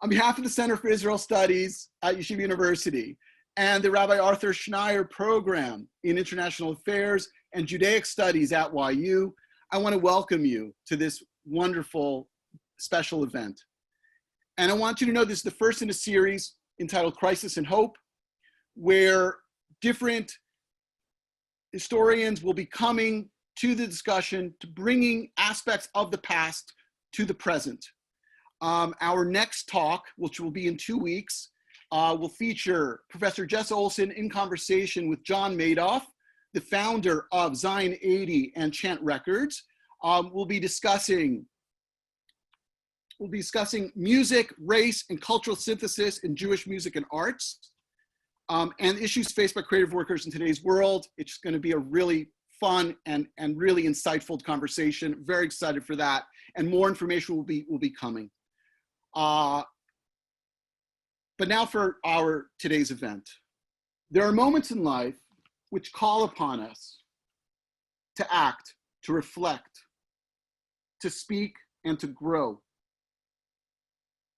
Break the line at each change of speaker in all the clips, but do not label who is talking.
On behalf of the Center for Israel Studies at Yeshiva University and the Rabbi Arthur Schneier Program in International Affairs and Judaic Studies at YU, I want to welcome you to this wonderful special event. And I want you to know this is the first in a series entitled Crisis and Hope, where different historians will be coming to the discussion to bringing aspects of the past to the present. Our next talk, which will be in 2 weeks, will feature Professor Jess Olson in conversation with John Madoff, the founder of Zion 80 and Chant Records. We'll be discussing music, race, and cultural synthesis in Jewish music and arts, and issues faced by creative workers in today's world. It's going to be a really fun and really insightful conversation. Very excited for that, and more information will be coming. But now for our today's event. There are moments in life which call upon us to act, to reflect, to speak, and to grow.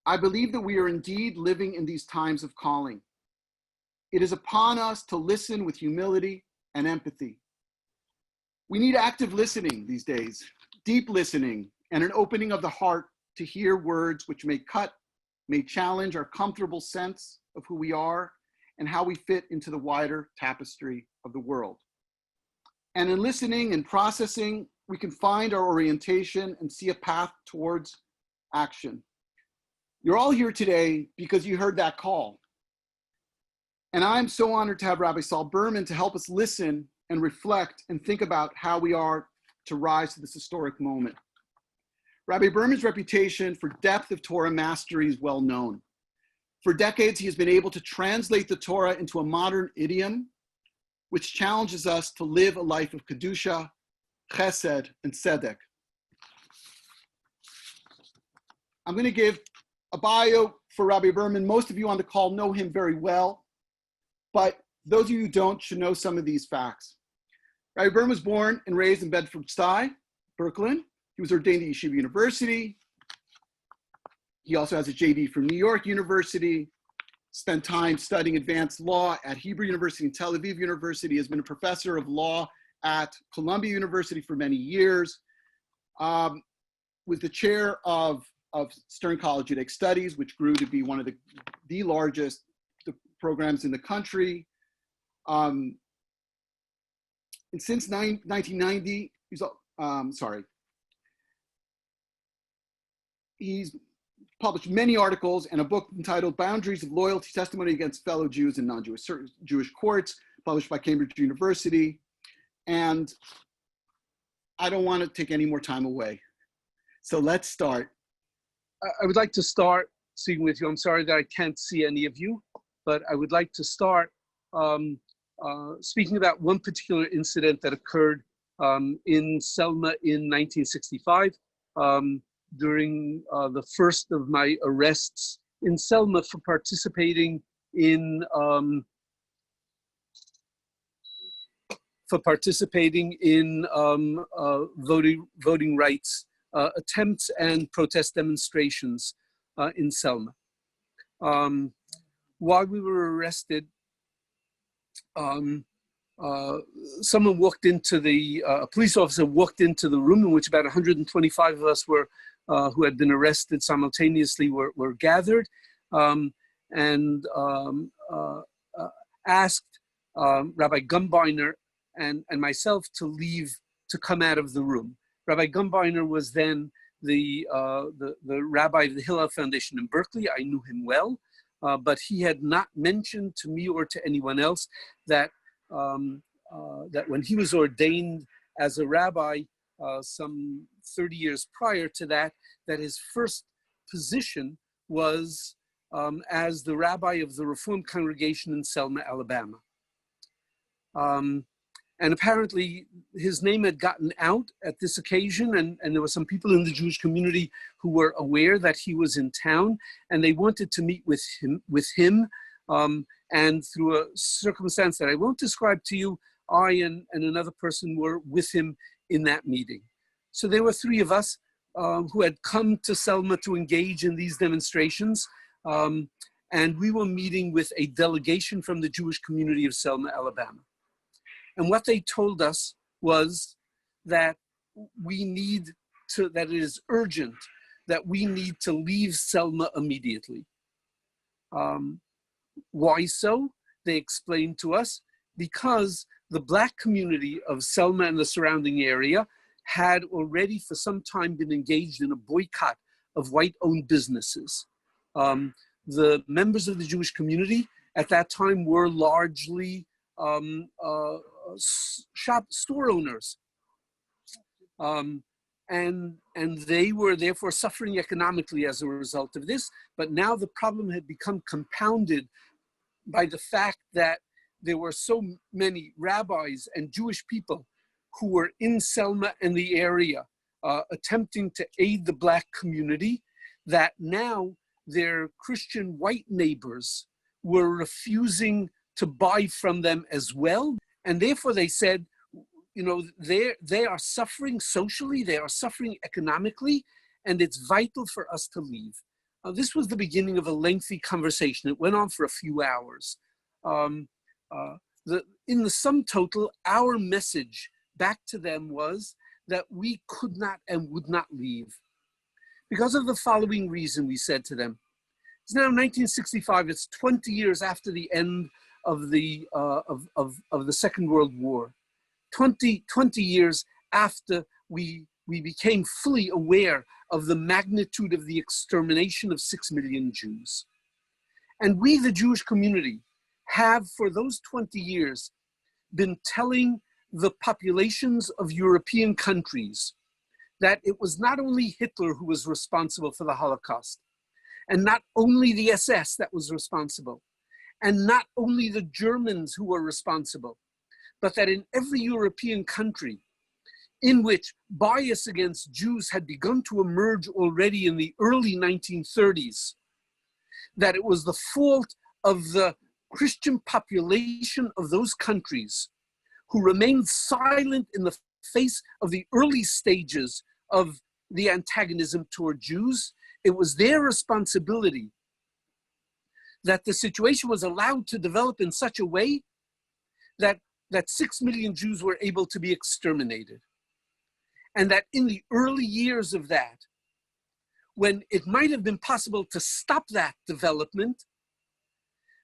I believe that we are indeed living in these times of calling. It is upon us to listen with humility and empathy. We need active listening these days, deep listening, and an opening of the heart to hear words which may cut, may challenge our comfortable sense of who we are and how we fit into the wider tapestry of the world. And in listening and processing, we can find our orientation and see a path towards action. You're all here today because you heard that call. And I'm so honored to have Rabbi Saul Berman to help us listen and reflect and think about how we are to rise to this historic moment. Rabbi Berman's reputation for depth of Torah mastery is well known. For decades, he has been able to translate the Torah into a modern idiom, which challenges us to live a life of Kedusha, Chesed, and Tzedek. I'm going to give a bio for Rabbi Berman. Most of you on the call know him very well, but those of you who don't should know some of these facts. Rabbi Berman was born and raised in Bedford-Stuyvesant, Brooklyn. He was ordained at Yeshiva University. He also has a JD from New York University, spent time studying advanced law at Hebrew University and Tel Aviv University, has been a professor of law at Columbia University for many years, was the chair of Stern College Judaic Studies, which grew to be one of the largest programs in the country. And since 1990, he's published many articles and a book entitled Boundaries of Loyalty, Testimony Against Fellow Jews in Non-Jewish Jewish Courts, published by Cambridge University. And I don't want to take any more time away. So let's start.
I would like to start speaking with you. I'm sorry that I can't see any of you, but I would like to start speaking about one particular incident that occurred in Selma in 1965 during the first of my arrests in Selma for participating in voting rights attempts and protest demonstrations in Selma. While we were arrested, someone walked into a police officer walked into the room in which about 125 of us were, who had been arrested simultaneously were gathered, and asked Rabbi Gumbeiner and myself to leave, to come out of the room. Rabbi Gumbeiner was then the rabbi of the Hillel Foundation in Berkeley. I knew him well, but he had not mentioned to me or to anyone else that that when he was ordained as a rabbi some 30 years prior to that, that his first position was as the rabbi of the Reformed congregation in Selma, Alabama. And apparently his name had gotten out at this occasion, and there were some people in the Jewish community who were aware that he was in town, and they wanted to meet with him. And through a circumstance that I won't describe to you, I and another person were with him in that meeting. So there were three of us who had come to Selma to engage in these demonstrations. And we were meeting with a delegation from the Jewish community of Selma, Alabama. And what they told us was that that it is urgent, that we need to leave Selma immediately. Why so? They explained to us, because the Black community of Selma and the surrounding area had already for some time been engaged in a boycott of white-owned businesses. The members of the Jewish community at that time were largely store owners. And they were therefore suffering economically as a result of this. But now the problem had become compounded by the fact that there were so many rabbis and Jewish people who were in Selma and the area attempting to aid the Black community, that now their Christian white neighbors were refusing to buy from them as well. And therefore they said, you know, they are suffering socially, they are suffering economically, and it's vital for us to leave. This was the beginning of a lengthy conversation. It went on for a few hours. In the sum total, our message back to them was that we could not and would not leave. Because of the following reason, we said to them. It's now 1965, it's 20 years after the end of the Second World War. 20 years after we became fully aware of the magnitude of the extermination of 6 million Jews. And we, the Jewish community, have for those 20 years been telling the populations of European countries that it was not only Hitler who was responsible for the Holocaust, and not only the SS that was responsible, and not only the Germans who were responsible, but that in every European country in which bias against Jews had begun to emerge already in the early 1930s, that it was the fault of the Christian population of those countries who remained silent in the face of the early stages of the antagonism toward Jews. It was their responsibility that the situation was allowed to develop in such a way that 6 million Jews were able to be exterminated. And that in the early years of that, when it might have been possible to stop that development,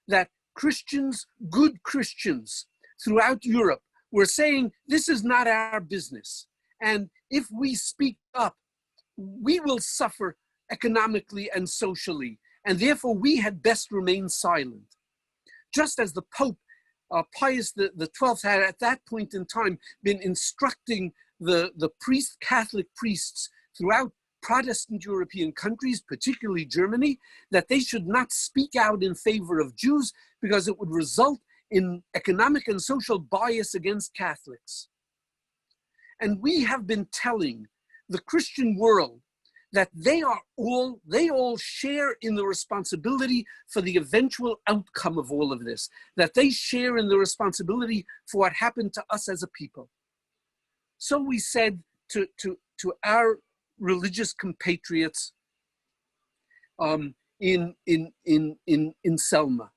that Christians, good Christians throughout Europe were saying, this is not our business. And if we speak up, we will suffer economically and socially. And therefore we had best remain silent. Just as the Pope, Pius XII, had at that point in time been instructing the Catholic priests throughout Protestant European countries, particularly Germany, that they should not speak out in favor of Jews because it would result in economic and social bias against Catholics. And we have been telling the Christian world that they all share in the responsibility for the eventual outcome of all of this, that they share in the responsibility for what happened to us as a people. So we said to our religious compatriots in Selma,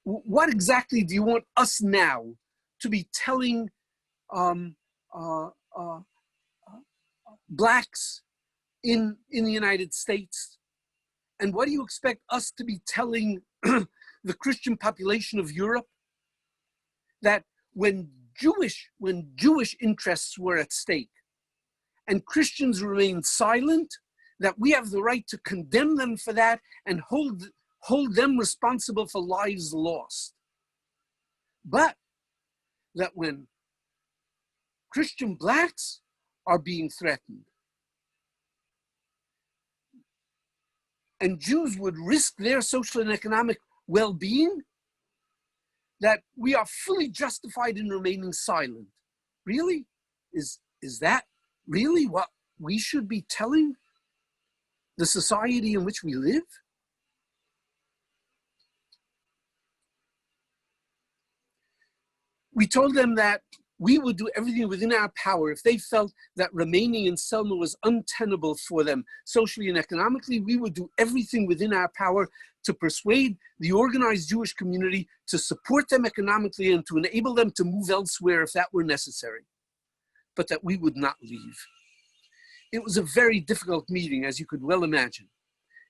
what exactly do you want us now to be telling Blacks in the United States? And what do you expect us to be telling the Christian population of Europe? That when Jewish interests were at stake and Christians remained silent, that we have the right to condemn them for that and hold them responsible for lives lost. But that when Christian Blacks are being threatened and Jews would risk their social and economic well-being, that we are fully justified in remaining silent. Really? Is that really what we should be telling the society in which we live? We told them that we would do everything within our power. If they felt that remaining in Selma was untenable for them socially and economically, we would do everything within our power to persuade the organized Jewish community to support them economically and to enable them to move elsewhere if that were necessary, but that we would not leave. It was a very difficult meeting, as you could well imagine.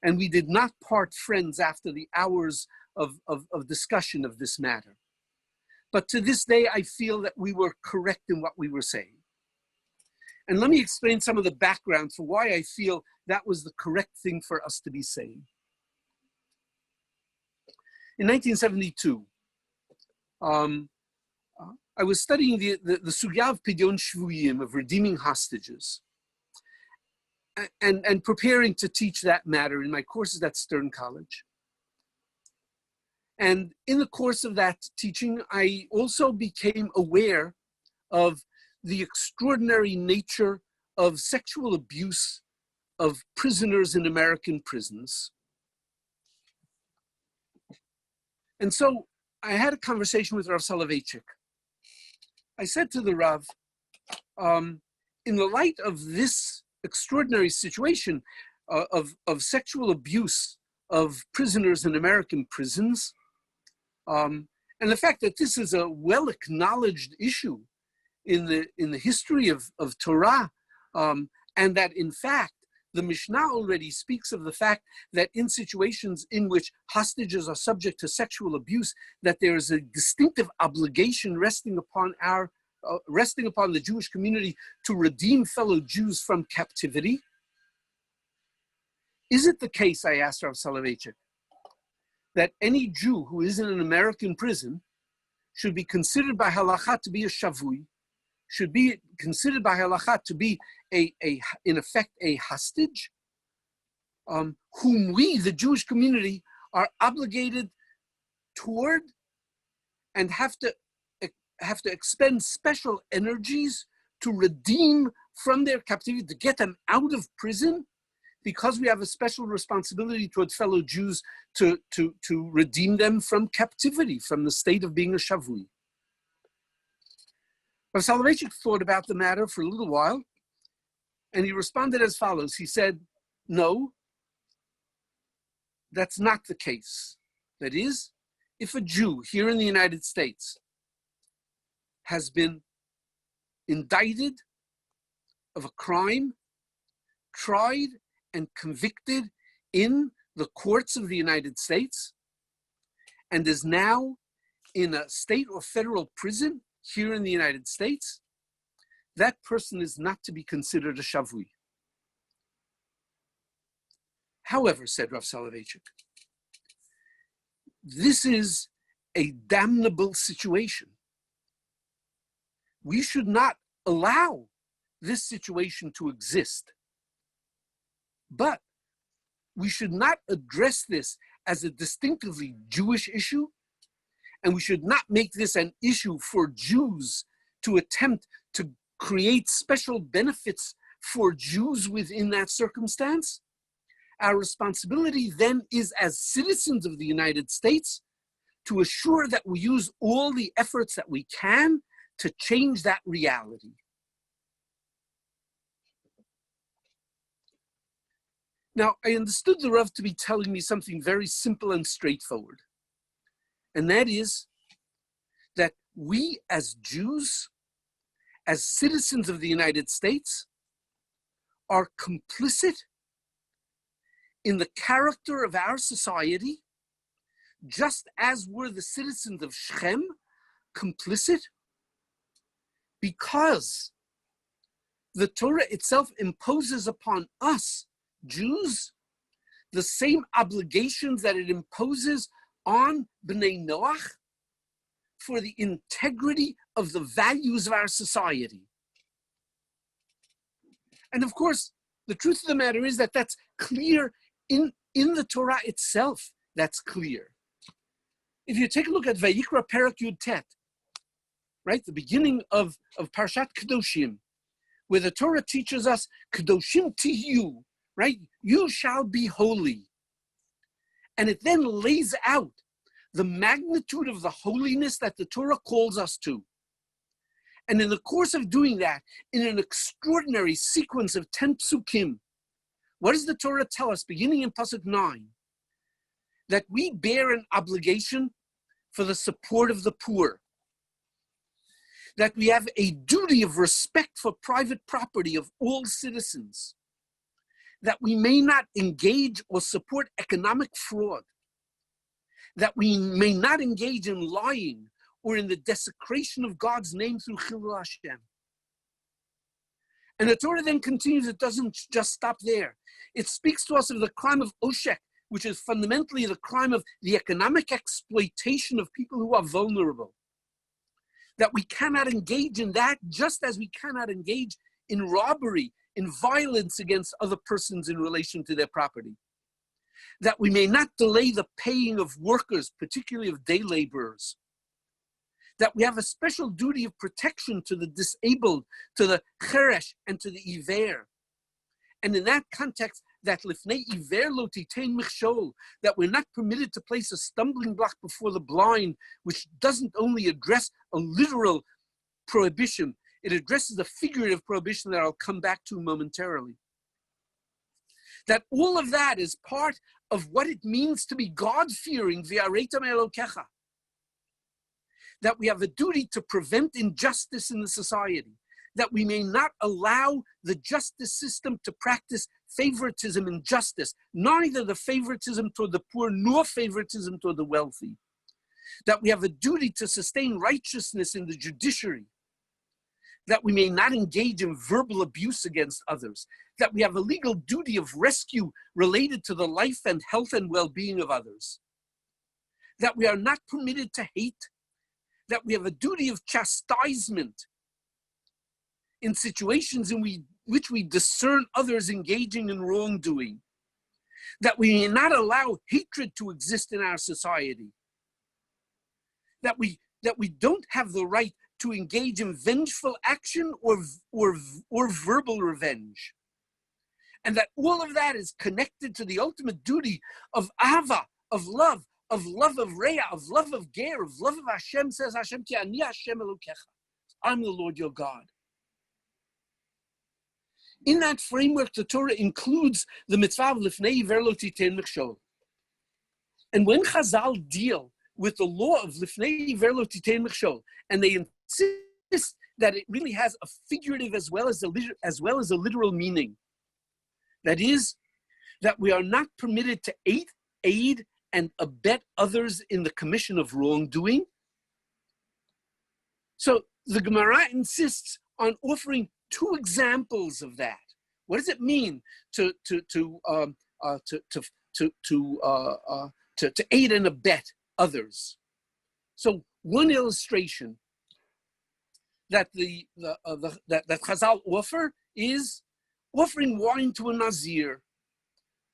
And we did not part friends after the hours of discussion of this matter. But to this day, I feel that we were correct in what we were saying. And let me explain some of the background for why I feel that was the correct thing for us to be saying. In 1972, I was studying the Sugya of Pidyon Shvuyim, of redeeming hostages, and preparing to teach that matter in my courses at Stern College. And in the course of that teaching, I also became aware of the extraordinary nature of sexual abuse of prisoners in American prisons. And so I had a conversation with Rav Soloveitchik. I said to the Rav, in the light of this extraordinary situation of sexual abuse of prisoners in American prisons, and the fact that this is a well-acknowledged issue in the history of Torah, and that in fact, the Mishnah already speaks of the fact that in situations in which hostages are subject to sexual abuse, that there is a distinctive obligation resting upon the Jewish community to redeem fellow Jews from captivity. Is it the case, I asked Rav Soloveitchik, that any Jew who is in an American prison should be considered by halakha to be a shavui, should be considered by halakha to be in effect a hostage, whom we, the Jewish community, are obligated toward and have to expend special energies to redeem from their captivity, to get them out of prison, because we have a special responsibility toward fellow Jews to redeem them from captivity, from the state of being a shavui. Rav Soloveitchik thought about the matter for a little while, and he responded as follows. He said, no, that's not the case. That is, if a Jew here in the United States has been indicted of a crime, tried and convicted in the courts of the United States, and is now in a state or federal prison here in the United States, that person is not to be considered a shavui. However, said Rav Soloveitchik, this is a damnable situation. We should not allow this situation to exist. But we should not address this as a distinctively Jewish issue, and we should not make this an issue for Jews to attempt to create special benefits for Jews within that circumstance. Our responsibility then is, as citizens of the United States, to assure that we use all the efforts that we can to change that reality. Now, I understood the Rav to be telling me something very simple and straightforward. And that is that we as Jews, as citizens of the United States, are complicit in the character of our society, just as were the citizens of Shechem complicit, because the Torah itself imposes upon us, Jews, the same obligations that it imposes on Bnei Noach for the integrity of the values of our society. And of course, the truth of the matter is that that's clear in the Torah itself. That's clear. If you take a look at Vayikra Perak Yud Tet, right, the beginning of Parshat Kedoshim, where the Torah teaches us, Kedoshim Tiyu, right, you shall be holy. And it then lays out the magnitude of the holiness that the Torah calls us to. And in the course of doing that, in an extraordinary sequence of 10 psukim, what does the Torah tell us, beginning in Pasuk 9? That we bear an obligation for the support of the poor. That we have a duty of respect for private property of all citizens. That we may not engage or support economic fraud. That we may not engage in lying or in the desecration of God's name through Chilul Hashem. And the Torah then continues, it doesn't just stop there. It speaks to us of the crime of Oshek, which is fundamentally the crime of the economic exploitation of people who are vulnerable. That we cannot engage in that, just as we cannot engage in robbery, in violence against other persons in relation to their property. That we may not delay the paying of workers, particularly of day laborers. That we have a special duty of protection to the disabled, to the cheresh, and to the iver. And in that context, that lifnei iver lo titein michshol, that we're not permitted to place a stumbling block before the blind, which doesn't only address a literal prohibition, it addresses a figurative prohibition that I'll come back to momentarily. That all of that is part of what it means to be God-fearing, v'areitam elokecha. That we have a duty to prevent injustice in the society, that we may not allow the justice system to practice favoritism and justice, neither the favoritism toward the poor nor favoritism toward the wealthy, that we have a duty to sustain righteousness in the judiciary, that we may not engage in verbal abuse against others, that we have a legal duty of rescue related to the life and health and well-being of others, that we are not permitted to hate, that we have a duty of chastisement in situations in which we discern others engaging in wrongdoing, that we may not allow hatred to exist in our society, that we don't have the right to engage in vengeful action or verbal revenge, and that all of that is connected to the ultimate duty of ahava, of love of Reah, of love of Ger, of love of Hashem. Says Hashem, Ki ani Hashem Elokecha. I'm the Lord your God. In that framework, the Torah includes the mitzvah of lifnei iver lo titein michshol. And when Chazal deal with the law of lifnei iver lo titein michshol, and they insist that it really has a figurative as well as a literal meaning, that is, that we are not permitted to aid and abet others in the commission of wrongdoing. So the Gemara insists on offering two examples of that. What does it mean to aid and abet others? So one illustration that that Chazal offer is offering wine to a Nazir.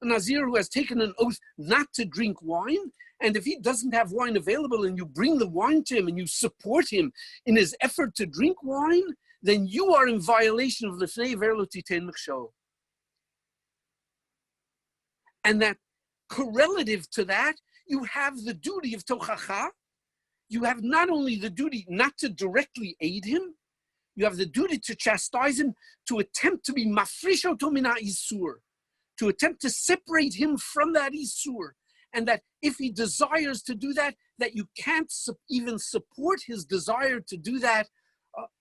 A Nazir who has taken an oath not to drink wine, and if he doesn't have wine available and you bring the wine to him and you support him in his effort to drink wine, then you are in violation of lifnei iver lo titein michshol. And that correlative to that, you have the duty of tochacha. You have not only the duty not to directly aid him, you have the duty to chastise him, to attempt to be mafrish oto min ha'isur, to attempt to separate him from that isur, and that if he desires to do that, that you can't even support his desire to do that,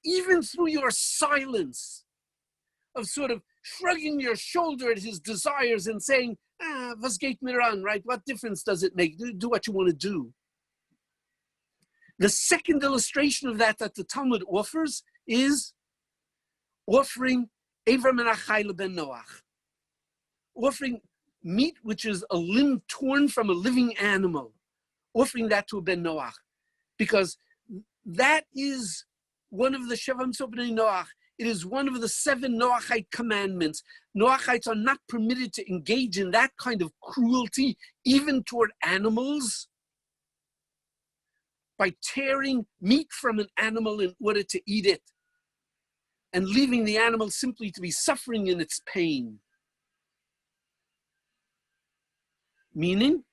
even through your silence of sort of shrugging your shoulder at his desires and saying, was geht mir an, right? What difference does it make? Do what you want to do. The second illustration of that the Talmud offers is offering Ever min hachai leben Noach, offering meat which is a limb torn from a living animal, offering that to a ben Noach, because that is one of the Sheva Mitzvot b'nei Noach. It is one of the 7 Noachite commandments. Noachites are not permitted to engage in that kind of cruelty, even toward animals, by tearing meat from an animal in order to eat it, and leaving the animal simply to be suffering in its pain. Meaning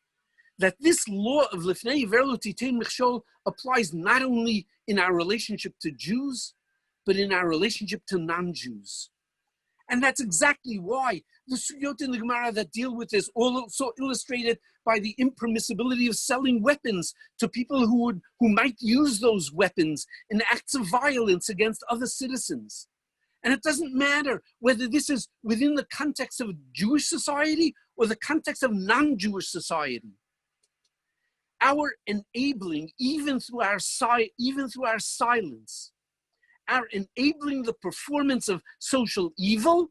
that this law of lifnei iver lo titein michshol applies not only in our relationship to Jews, but in our relationship to non-Jews. And that's exactly why the sugiyot in the Gemara that deal with this, also illustrated by the impermissibility of selling weapons to people who might use those weapons in acts of violence against other citizens. And it doesn't matter whether this is within the context of Jewish society or the context of non-Jewish society. Our enabling, even through our silence, our enabling the performance of social evil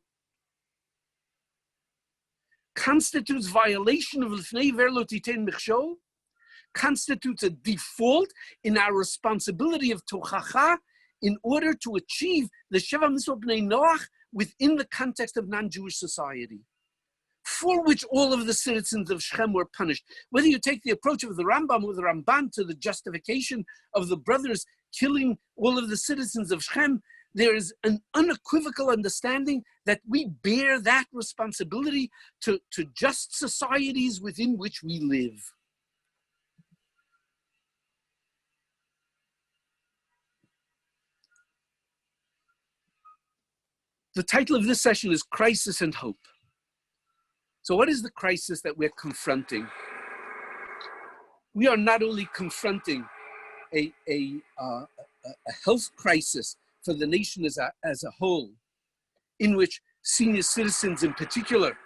constitutes violation of L'fnei ver lo titein michshol, constitutes a default in our responsibility of tochacha in order to achieve the Sheva Mitzvot Bnei Noach within the context of non-Jewish society, for which all of the citizens of Shechem were punished. Whether you take the approach of the Rambam or the Ramban to the justification of the brothers killing all of the citizens of Shechem, there is an unequivocal understanding that we bear that responsibility to just societies within which we live. The title of this session is Crisis and Hope. So what is the crisis that we're confronting? We are not only confronting a health crisis for the nation as a whole, in which senior citizens in particular,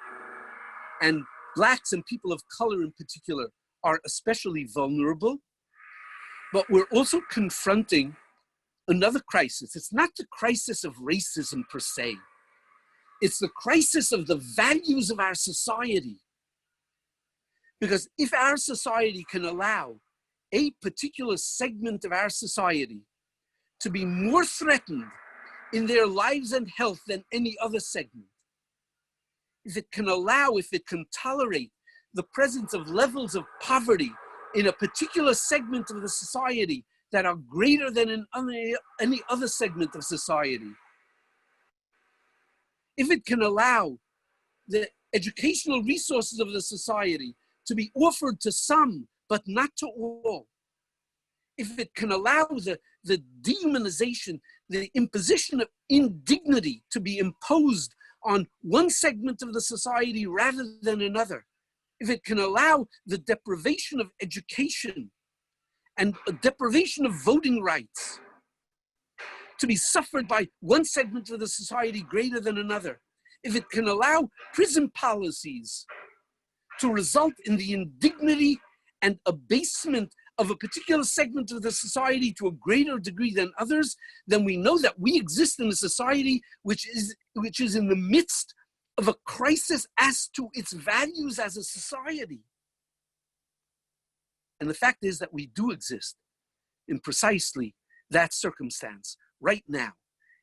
and Blacks and people of color in particular, are especially vulnerable, but we're also confronting another crisis. It's not the crisis of racism per se. It's the crisis of the values of our society. Because if our society can allow a particular segment of our society to be more threatened in their lives and health than any other segment, if it can tolerate the presence of levels of poverty in a particular segment of the society that are greater than in any other segment of society, if it can allow the educational resources of the society to be offered to some, but not to all, if it can allow the dehumanization, the imposition of indignity to be imposed on one segment of the society rather than another, if it can allow the deprivation of education and a deprivation of voting rights to be suffered by one segment of the society greater than another, if it can allow prison policies to result in the indignity and abasement of a particular segment of the society to a greater degree than others, then we know that we exist in a society which is in the midst of a crisis as to its values as a society. And the fact is that we do exist in precisely that circumstance right now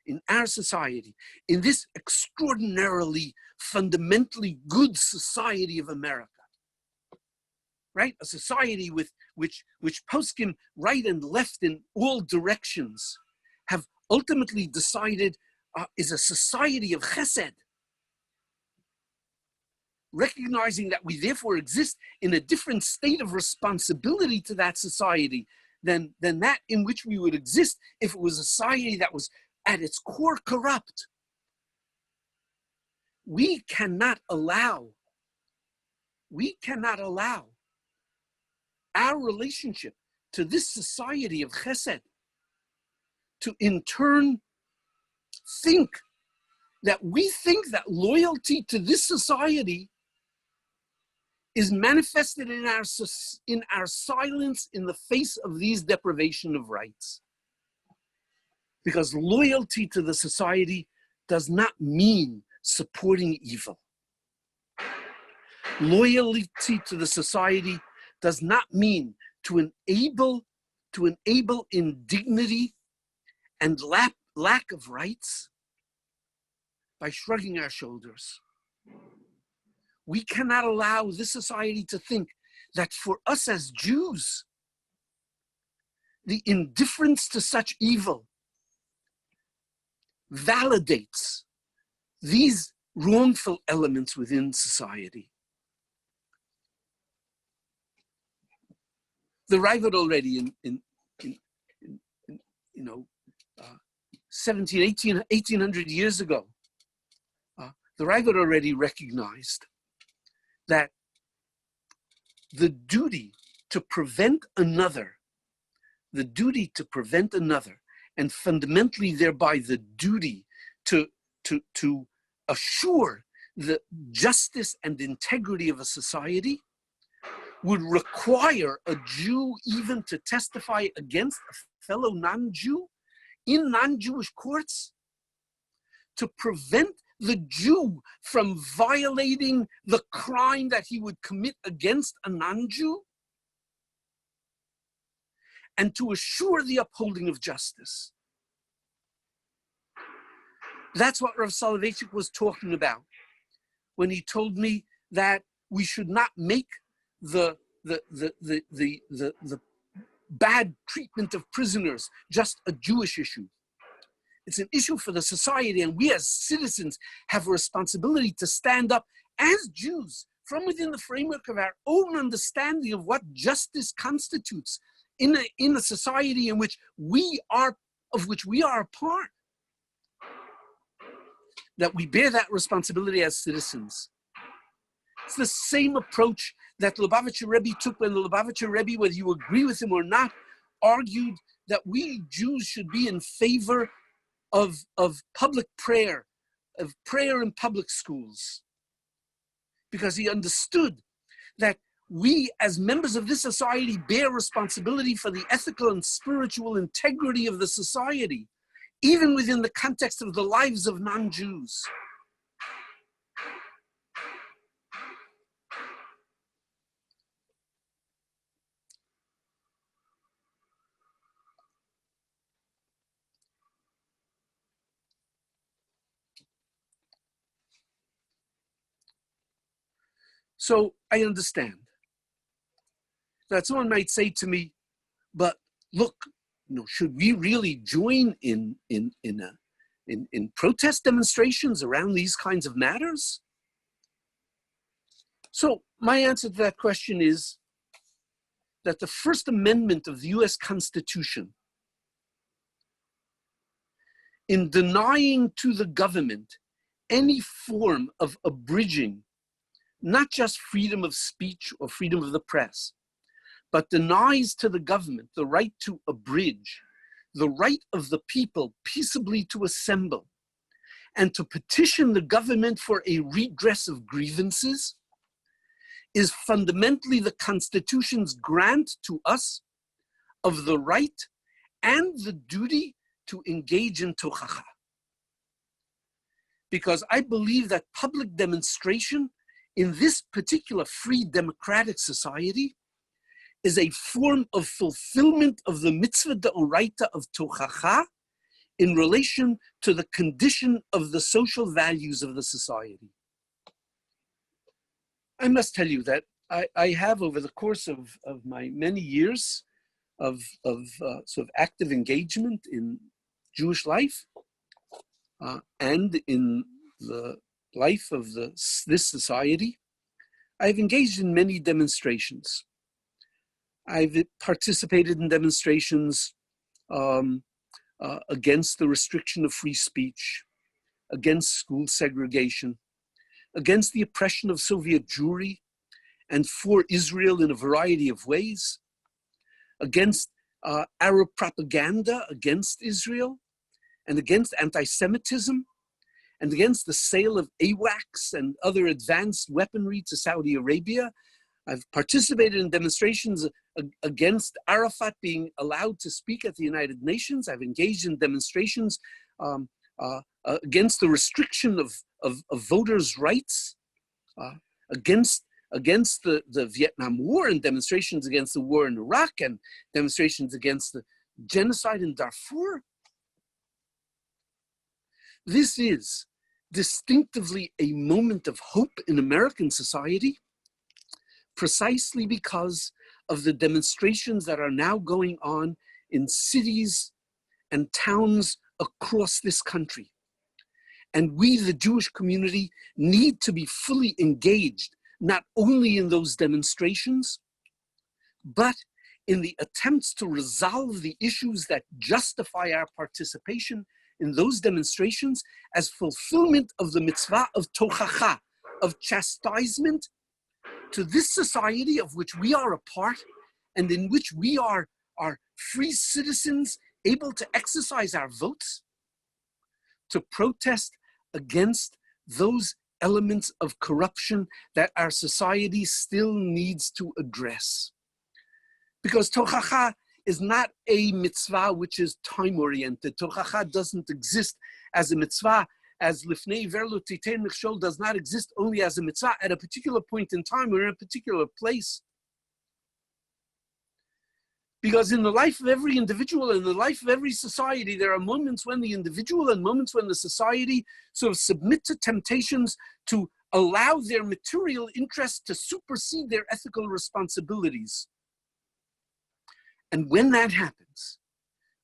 in our society, in this extraordinarily, fundamentally good society of America. Right? A society with which poskim right and left in all directions have ultimately decided is a society of chesed, recognizing that we therefore exist in a different state of responsibility to that society than that in which we would exist if it was a society that was at its core corrupt. We cannot allow our relationship to this society of chesed to in turn think that loyalty to this society is manifested in our silence in the face of these deprivation of rights. Because loyalty to the society does not mean supporting evil. Loyalty to the society does not mean to enable indignity and lack of rights by shrugging our shoulders. We cannot allow this society to think that for us as Jews, the indifference to such evil validates these wrongful elements within society. The Revel already 1800 years ago, the Revel already recognized that the duty to prevent another, and fundamentally thereby the duty to assure the justice and integrity of a society would require a Jew even to testify against a fellow non-Jew in non-Jewish courts, to prevent the Jew from violating the crime that he would commit against a non-Jew, and to assure the upholding of justice. That's what Rav Soloveitchik was talking about when he told me that we should not make the bad treatment of prisoners just a Jewish issue. It's an issue for the society, and we as citizens have a responsibility to stand up as Jews from within the framework of our own understanding of what justice constitutes in a society in which we are a part. That we bear that responsibility as citizens. It's the same approach that the Lubavitcher Rebbe took when the Lubavitcher Rebbe, whether you agree with him or not, argued that we Jews should be in favor of public prayer, of prayer in public schools. Because he understood that we as members of this society bear responsibility for the ethical and spiritual integrity of the society, even within the context of the lives of non-Jews. So I understand that someone might say to me, but look, should we really join in protest demonstrations around these kinds of matters? So my answer to that question is that the First Amendment of the US Constitution, in denying to the government any form of abridging not just freedom of speech or freedom of the press, but denies to the government the right to abridge, the right of the people peaceably to assemble and to petition the government for a redress of grievances, is fundamentally the Constitution's grant to us of the right and the duty to engage in tochacha. Because I believe that public demonstration in this particular free democratic society is a form of fulfillment of the mitzvah deoraita of tochacha in relation to the condition of the social values of the society. I must tell you that I have, over the course of my many years of sort of active engagement in Jewish life and in the life of this society, I've engaged in many demonstrations. I've participated in demonstrations against the restriction of free speech, against school segregation, against the oppression of Soviet Jewry, and for Israel in a variety of ways, against Arab propaganda against Israel, and against anti-Semitism, and against the sale of AWACS and other advanced weaponry to Saudi Arabia. I've participated in demonstrations against Arafat being allowed to speak at the United Nations. I've engaged in demonstrations against the restriction of voters' rights, against the Vietnam War, and demonstrations against the war in Iraq, and demonstrations against the genocide in Darfur. This is distinctively a moment of hope in American society, precisely because of the demonstrations that are now going on in cities and towns across this country. And we, the Jewish community, need to be fully engaged, not only in those demonstrations, but in the attempts to resolve the issues that justify our participation in those demonstrations as fulfillment of the mitzvah of tochacha, of chastisement to this society of which we are a part and in which we are free citizens able to exercise our votes, to protest against those elements of corruption that our society still needs to address. Because tochacha is not a mitzvah which is time-oriented. Tochacha doesn't exist as a mitzvah, as lifnei verlo titein michshol does not exist only as a mitzvah at a particular point in time or in a particular place. Because in the life of every individual, in the life of every society, there are moments when the individual and moments when the society sort of submit to temptations to allow their material interests to supersede their ethical responsibilities. And when that happens,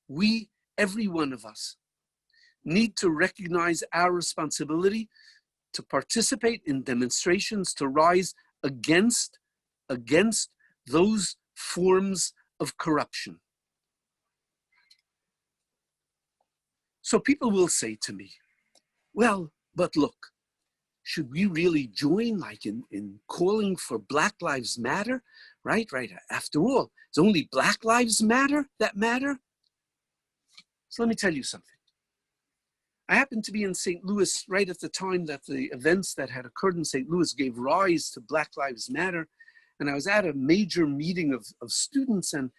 we, every one of us, need to recognize our responsibility to participate in demonstrations, to rise against those forms of corruption. So people will say to me, well, but look, should we really join like in calling for Black Lives Matter? Right. After all, it's only Black Lives Matter that matter. So let me tell you something. I happened to be in St. Louis right at the time that the events that had occurred in St. Louis gave rise to Black Lives Matter. And I was at a major meeting of students and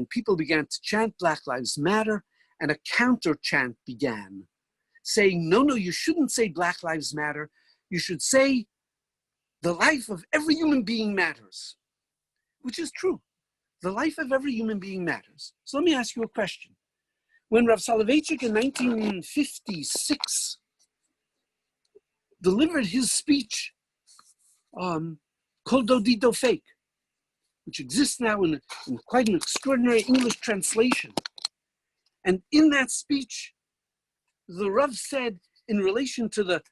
people began to chant Black Lives Matter, and a counter chant began saying, no, you shouldn't say Black Lives Matter. You should say the life of every human being matters, which is true. The life of every human being matters. So let me ask you a question. When Rav Soloveitchik in 1956 delivered his speech, Kol Dodi Dofek, which exists now in quite an extraordinary English translation. And in that speech, the Rav said in relation to the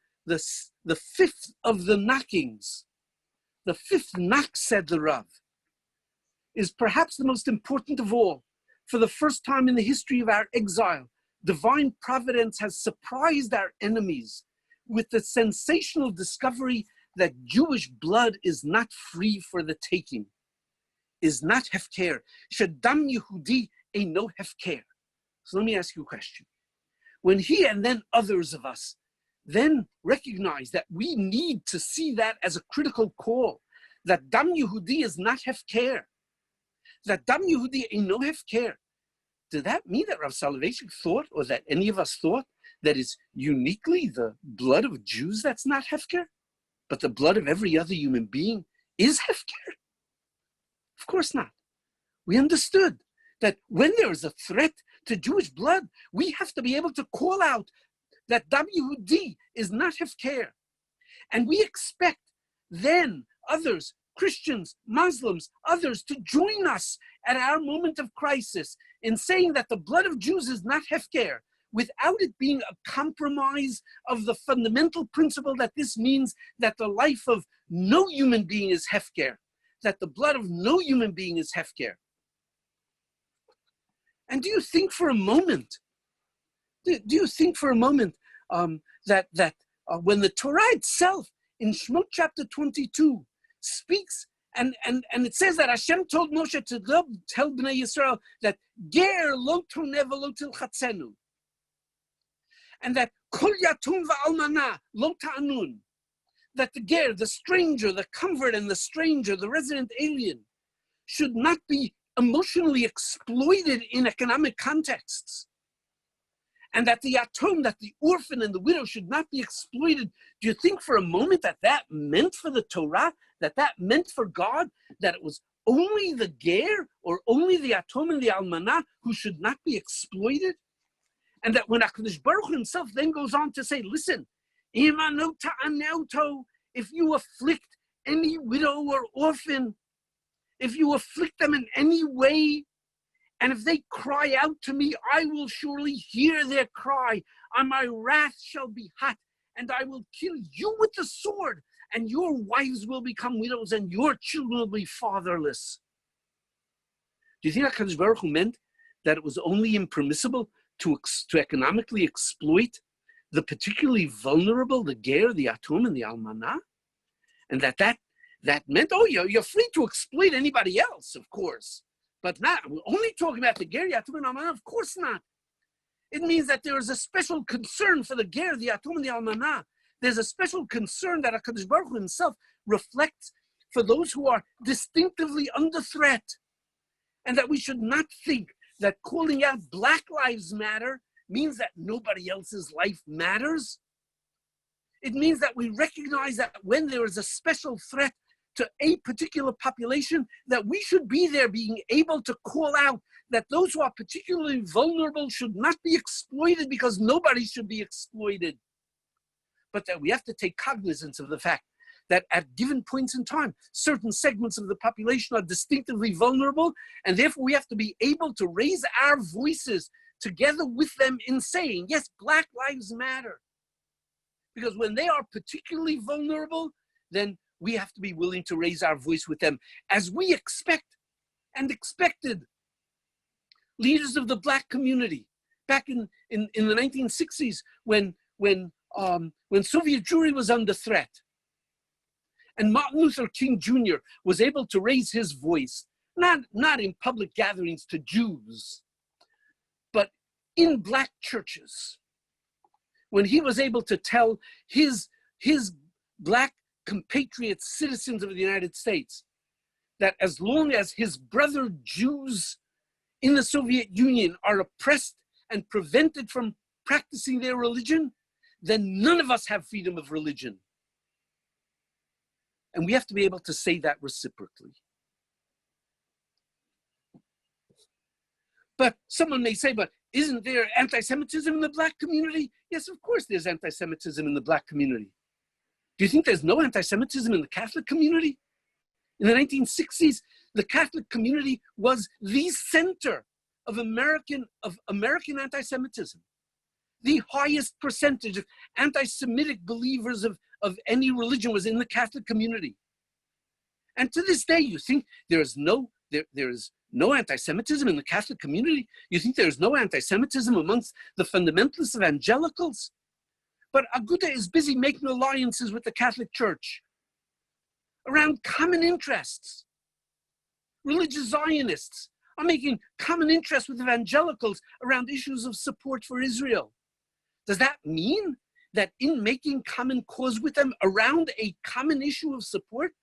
fifth of the knockings, the fifth knock, said the Rav, is perhaps the most important of all. For the first time in the history of our exile, divine providence has surprised our enemies with the sensational discovery that Jewish blood is not free for the taking, is not hefker. Shadam Yehudi eino hefker. So let me ask you a question. When he and then others of us then recognize that we need to see that as a critical call, that Dam Yehudi is not hefker, that Dam Yehudi eino hefker, did that mean that Rav Soloveitchik thought, or that any of us thought, that it's uniquely the blood of Jews that's not hefker, but the blood of every other human being is hefker? Of course not. We understood that when there is a threat to Jewish blood, we have to be able to call out that Dam Yehudi is not hefker. And we expect then others, Christians, Muslims, others, to join us at our moment of crisis in saying that the blood of Jews is not hefker, without it being a compromise of the fundamental principle that this means that the life of no human being is hefker, that the blood of no human being is hefker. And do you think for a moment, that when the Torah itself in Shemot chapter 22 speaks, and it says that Hashem told Moshe to tell Bnei Yisrael that ger lo toneh v'lo tilchatzenu, and that kol yatum va'almana lo ta'anun, that the ger, the stranger, the convert and the stranger, the resident alien, should not be emotionally exploited in economic contexts, and that the yatom, that the orphan and the widow should not be exploited. Do you think for a moment that that meant for the Torah, that meant for God, that it was only the ger or only the yatom and the almanah who should not be exploited? And that when HaKadosh Baruch Hu himself then goes on to say, listen, if you afflict any widow or orphan, if you afflict them in any way, and if they cry out to me, I will surely hear their cry, and my wrath shall be hot, and I will kill you with the sword, and your wives will become widows, and your children will be fatherless. Do you think HaKadosh Baruch Hu meant that it was only impermissible to economically exploit the particularly vulnerable, the ger, the atum, and the almanah, and that meant, oh, you're free to exploit anybody else, of course, but not, we're only talking about the ger, the atum, and the almanah, of course not. It means that there is a special concern for the ger, the atum, and the almanah. There's a special concern that HaKadosh Baruch Hu himself reflects for those who are distinctively under threat, and that we should not think that calling out Black Lives Matter means that nobody else's life matters. It means that we recognize that when there is a special threat to a particular population, that we should be there being able to call out that those who are particularly vulnerable should not be exploited because nobody should be exploited. But that we have to take cognizance of the fact that at given points in time, certain segments of the population are distinctively vulnerable, and therefore we have to be able to raise our voices together with them in saying, yes, Black Lives Matter. Because when they are particularly vulnerable, then we have to be willing to raise our voice with them, as we expect and expected leaders of the Black community back in the 1960s when Soviet Jewry was under threat. And Martin Luther King Jr. was able to raise his voice, not in public gatherings to Jews, but in Black churches. When he was able to tell his Black compatriots, citizens of the United States, that as long as his brother Jews in the Soviet Union are oppressed and prevented from practicing their religion, then none of us have freedom of religion. And we have to be able to say that reciprocally. But someone may say, but isn't there anti-Semitism in the Black community? Yes, of course there's anti-Semitism in the Black community. Do you think there's no anti-Semitism in the Catholic community? In the 1960s, the Catholic community was the center of American anti-Semitism. The highest percentage of anti-Semitic believers of any religion was in the Catholic community. And to this day, you think there is no anti-Semitism in the Catholic community? You think there is no anti-Semitism amongst the fundamentalists evangelicals? But Aguda is busy making alliances with the Catholic Church around common interests. Religious Zionists are making common interests with evangelicals around issues of support for Israel. Does that mean that in making common cause with them around a common issue of support,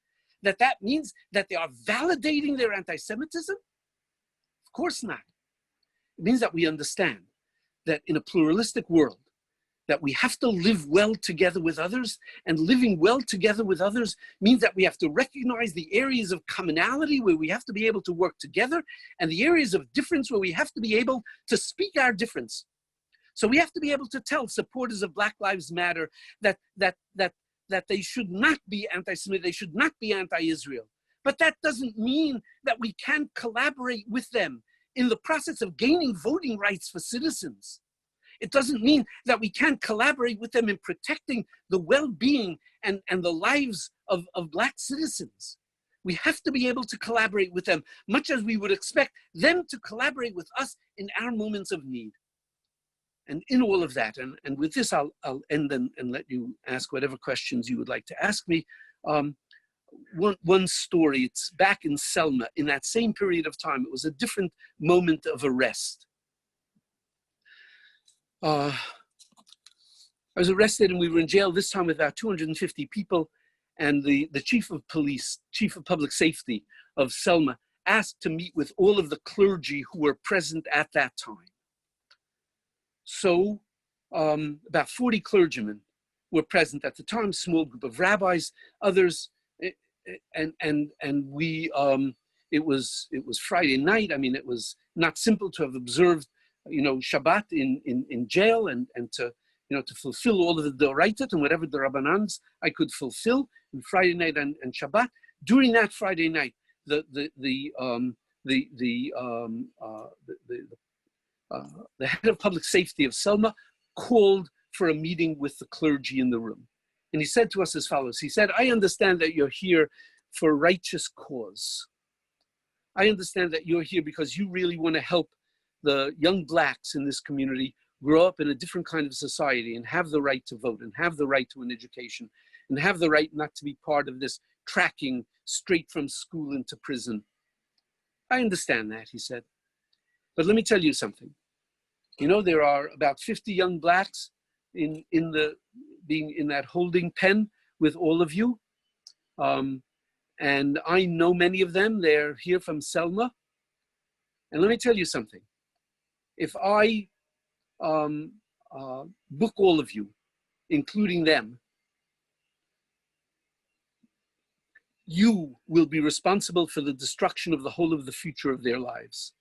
that means that they are validating their anti-Semitism? Of course not. It means that we understand that in a pluralistic world, that we have to live well together with others, and living well together with others means that we have to recognize the areas of commonality where we have to be able to work together, and the areas of difference where we have to be able to speak our difference. So we have to be able to tell supporters of Black Lives Matter that they should not be anti-Semitic, they should not be anti-Israel. But that doesn't mean that we can't collaborate with them in the process of gaining voting rights for citizens. It doesn't mean that we can't collaborate with them in protecting the well-being and the lives of Black citizens. We have to be able to collaborate with them, much as we would expect them to collaborate with us in our moments of need. And in all of that, and with this, I'll end and let you ask whatever questions you would like to ask me. One story, it's back in Selma, in that same period of time. It was a different moment of arrest. I was arrested and we were in jail, this time with about 250 people, and the chief of police, chief of public safety of Selma, asked to meet with all of the clergy who were present at that time. So about 40 clergymen were present at the time, small group of rabbis, others, and we, it was Friday night. I mean, it was not simple to have observed, Shabbat in jail and to fulfill all of the Doraitot and whatever the Rabbanans I could fulfill in Friday night and Shabbat. During that Friday night, the head of public safety of Selma called for a meeting with the clergy in the room. And he said to us as follows. He said, I understand that you're here for a righteous cause. I understand that you're here because you really want to help the young blacks in this community grow up in a different kind of society and have the right to vote and have the right to an education and have the right not to be part of this tracking straight from school into prison. I understand that, he said. But let me tell you something. You know, there are about 50 young blacks being in that holding pen with all of you. And I know many of them. They're here from Selma. And let me tell you something. If I book all of you, including them, you will be responsible for the destruction of the whole of the future of their lives.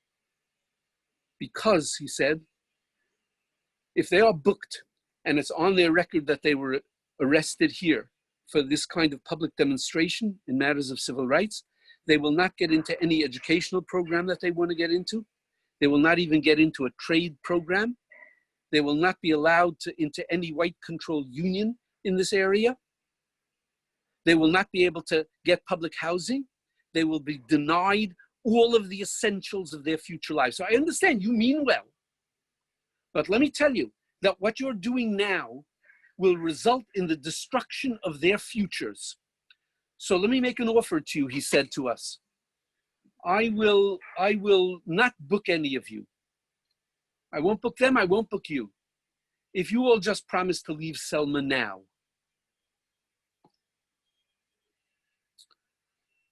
Because, he said, if they are booked and it's on their record that they were arrested here for this kind of public demonstration in matters of civil rights, they will not get into any educational program that they want to get into. They will not even get into a trade program. They will not be allowed into any white-controlled union in this area. They will not be able to get public housing. They will be denied all of the essentials of their future lives. So I understand you mean well, but let me tell you that what you're doing now will result in the destruction of their futures. So let me make an offer to you, he said to us. I will not book any of you. I won't book them, I won't book you. If you all just promise to leave Selma now.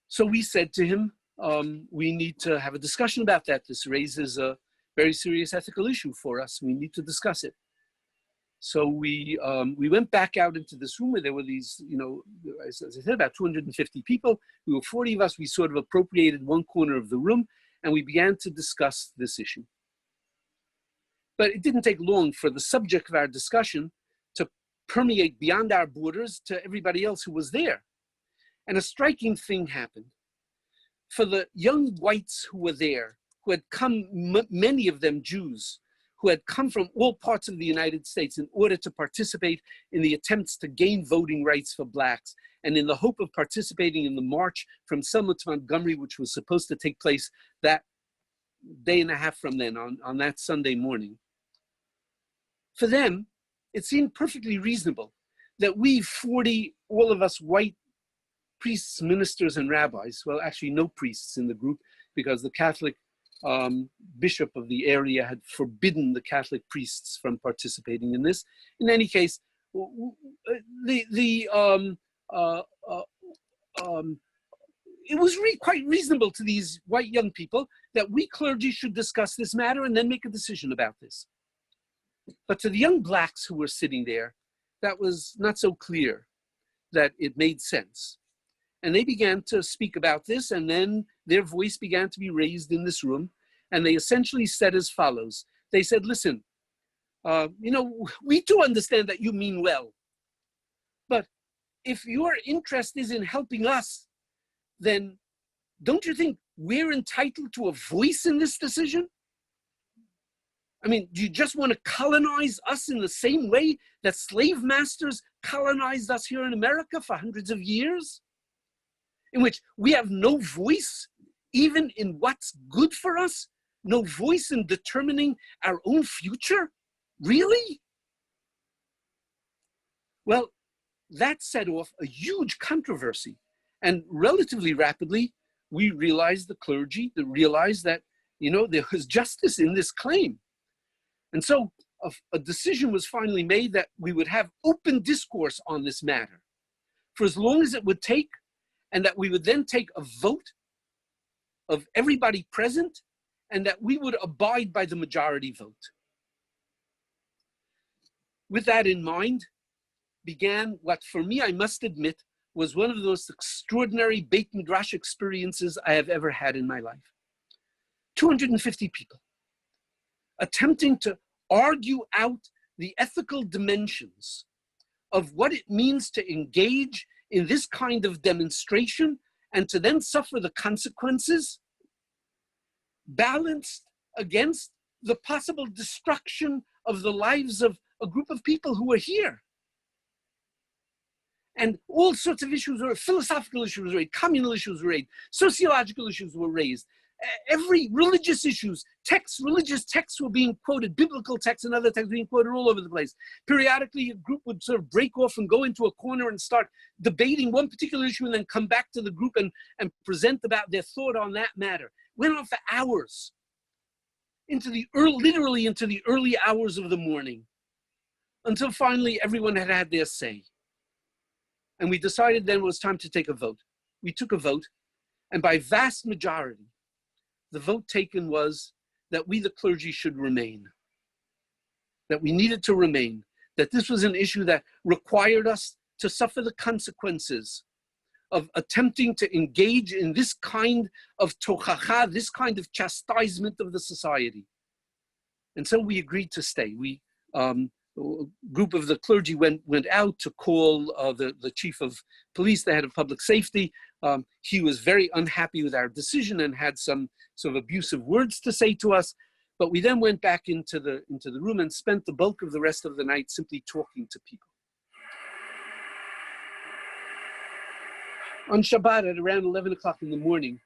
So we said to him, we need to have a discussion about that. This raises a very serious ethical issue for us. We need to discuss it. So we went back out into this room where there were these, you know, as I said, about 250 people. We were 40 of us. We sort of appropriated one corner of the room and we began to discuss this issue. But it didn't take long for the subject of our discussion to permeate beyond our borders to everybody else who was there. And a striking thing happened. For the young whites who were there, who had come, many of them Jews, who had come from all parts of the United States in order to participate in the attempts to gain voting rights for blacks, and in the hope of participating in the march from Selma to Montgomery, which was supposed to take place that day and a half from then, on that Sunday morning. For them, it seemed perfectly reasonable that we 40, all of us white priests, ministers, and rabbis, well, actually no priests in the group, because the Catholic bishop of the area had forbidden the Catholic priests from participating in this. In any case, it was quite reasonable to these white young people that we clergy should discuss this matter and then make a decision about this. But to the young blacks who were sitting there, that was not so clear that it made sense. And they began to speak about this, and then their voice began to be raised in this room. And they essentially said as follows. They said, listen, you know, we do understand that you mean well. But if your interest is in helping us, then don't you think we're entitled to a voice in this decision? I mean, do you just want to colonize us in the same way that slave masters colonized us here in America for hundreds of years? In which we have no voice, even in what's good for us, no voice in determining our own future? Really? Well, that set off a huge controversy. And relatively rapidly, we realized, the clergy realized that, you know, there was justice in this claim. And so a decision was finally made that we would have open discourse on this matter for as long as it would take, and that we would then take a vote of everybody present, and that we would abide by the majority vote. With that in mind, began what for me, I must admit, was one of the most extraordinary Beit Midrash experiences I have ever had in my life. 250 people attempting to argue out the ethical dimensions of what it means to engage in this kind of demonstration and to then suffer the consequences, balanced against the possible destruction of the lives of a group of people who are here. And all sorts of issues were, philosophical issues were raised, communal issues were raised, sociological issues were raised, every religious issues, religious texts were being quoted, biblical texts and other texts being quoted all over the place. Periodically, a group would sort of break off and go into a corner and start debating one particular issue and then come back to the group and present about their thought on that matter. Went on for hours, literally into the early hours of the morning, until finally everyone had had their say. And we decided then it was time to take a vote. We took a vote, and by vast majority, the vote taken was that we, the clergy, should remain, that we needed to remain, that this was an issue that required us to suffer the consequences of attempting to engage in this kind of tochacha, this kind of chastisement of the society. And so we agreed to stay. A group of the clergy went out to call the chief of police, the head of public safety. He was very unhappy with our decision and had some sort of abusive words to say to us. But we then went back into the room and spent the bulk of the rest of the night simply talking to people. On Shabbat at around 11 o'clock in the morning,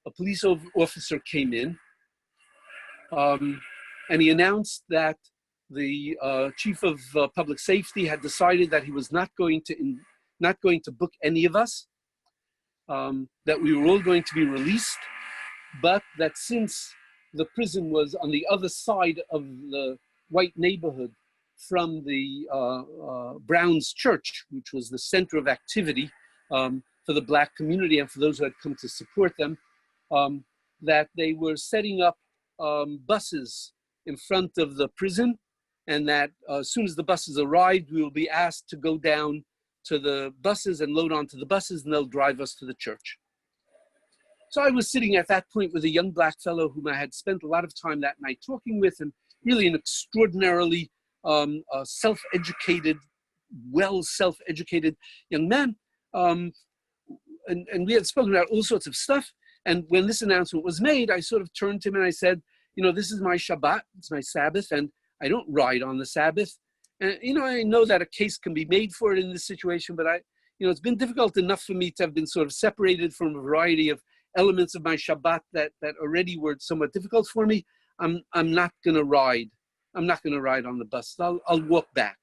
a police officer came in and he announced that the chief of public safety had decided that he was not going to book any of us, that we were all going to be released, but that since the prison was on the other side of the white neighborhood from the Brown's church, which was the center of activity for the Black community and for those who had come to support them, that they were setting up buses in front of the prison, and that as soon as the buses arrived, we will be asked to go down to the buses and load onto the buses, and they'll drive us to the church. So I was sitting at that point with a young Black fellow whom I had spent a lot of time that night talking with, and really an extraordinarily self-educated young man. And we had spoken about all sorts of stuff. And when this announcement was made, I sort of turned to him and I said, this is my Shabbat, it's my Sabbath, and I don't ride on the Sabbath. And, I know that a case can be made for it in this situation, but it's been difficult enough for me to have been sort of separated from a variety of elements of my Shabbat that already were somewhat difficult for me. I'm not going to ride. I'm not going to ride on the bus. I'll walk back.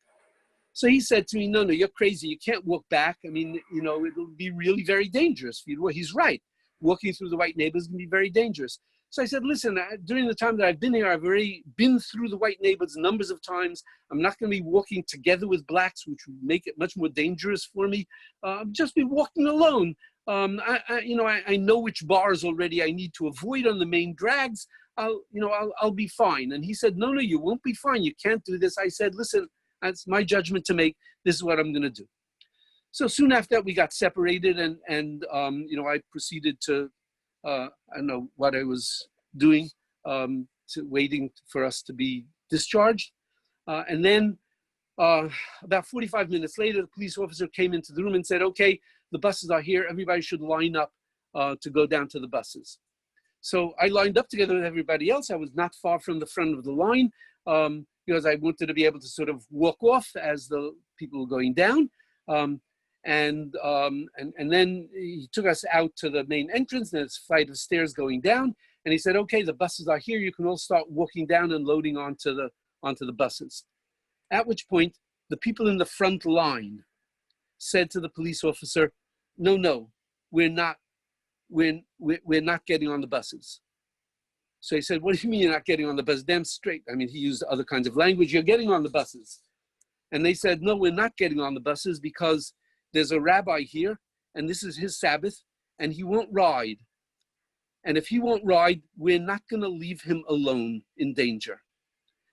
So he said to me, no, you're crazy. You can't walk back. I mean, it'll be really very dangerous for you. Well, he's right. Walking through the white neighborhoods can be very dangerous. So I said, listen, during the time that I've been here, I've already been through the white neighborhoods numbers of times. I'm not going to be walking together with Blacks, which would make it much more dangerous for me. Just be walking alone. I know which bars already I need to avoid on the main drags. I'll be fine. And he said, no, you won't be fine. You can't do this. I said, listen, that's my judgment to make. This is what I'm going to do. So soon after that, we got separated, and I proceeded to, I don't know what I was doing, waiting for us to be discharged. And then about 45 minutes later, the police officer came into the room and said, okay, the buses are here. Everybody should line up to go down to the buses. So I lined up together with everybody else. I was not far from the front of the line because I wanted to be able to sort of walk off as the people were going down. And then he took us out to the main entrance. There's a flight of stairs going down. And he said, okay, the buses are here. You can all start walking down and loading onto the buses. At which point, the people in the front line said to the police officer, no, we're not getting on the buses. So he said, what do you mean you're not getting on the bus? Damn straight. I mean, he used other kinds of language. You're getting on the buses. And they said, no, we're not getting on the buses because there's a rabbi here and this is his Sabbath and he won't ride. And if he won't ride, we're not going to leave him alone in danger.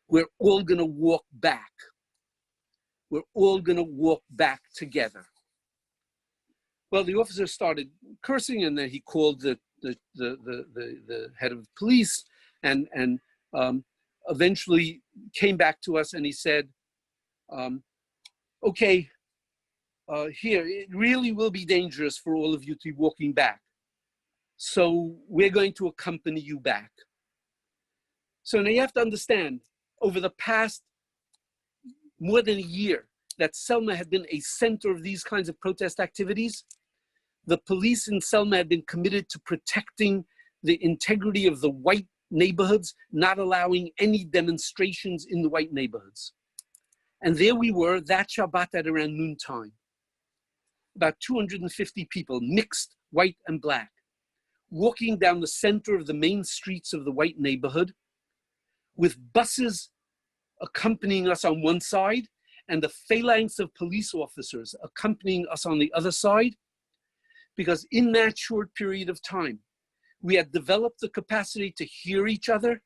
We're all going to walk back. We're all going to walk back together. Well, the officer started cursing, and then he called the head of police, and eventually came back to us, and he said, okay, here, it really will be dangerous for all of you to be walking back. So we're going to accompany you back. So now you have to understand, over the past more than a year that Selma had been a center of these kinds of protest activities, the police in Selma had been committed to protecting the integrity of the white neighborhoods, not allowing any demonstrations in the white neighborhoods. And there we were that Shabbat at around noontime. About 250 people, mixed white and black, walking down the center of the main streets of the white neighborhood, with buses accompanying us on one side and the phalanx of police officers accompanying us on the other side, because in that short period of time, we had developed the capacity to hear each other.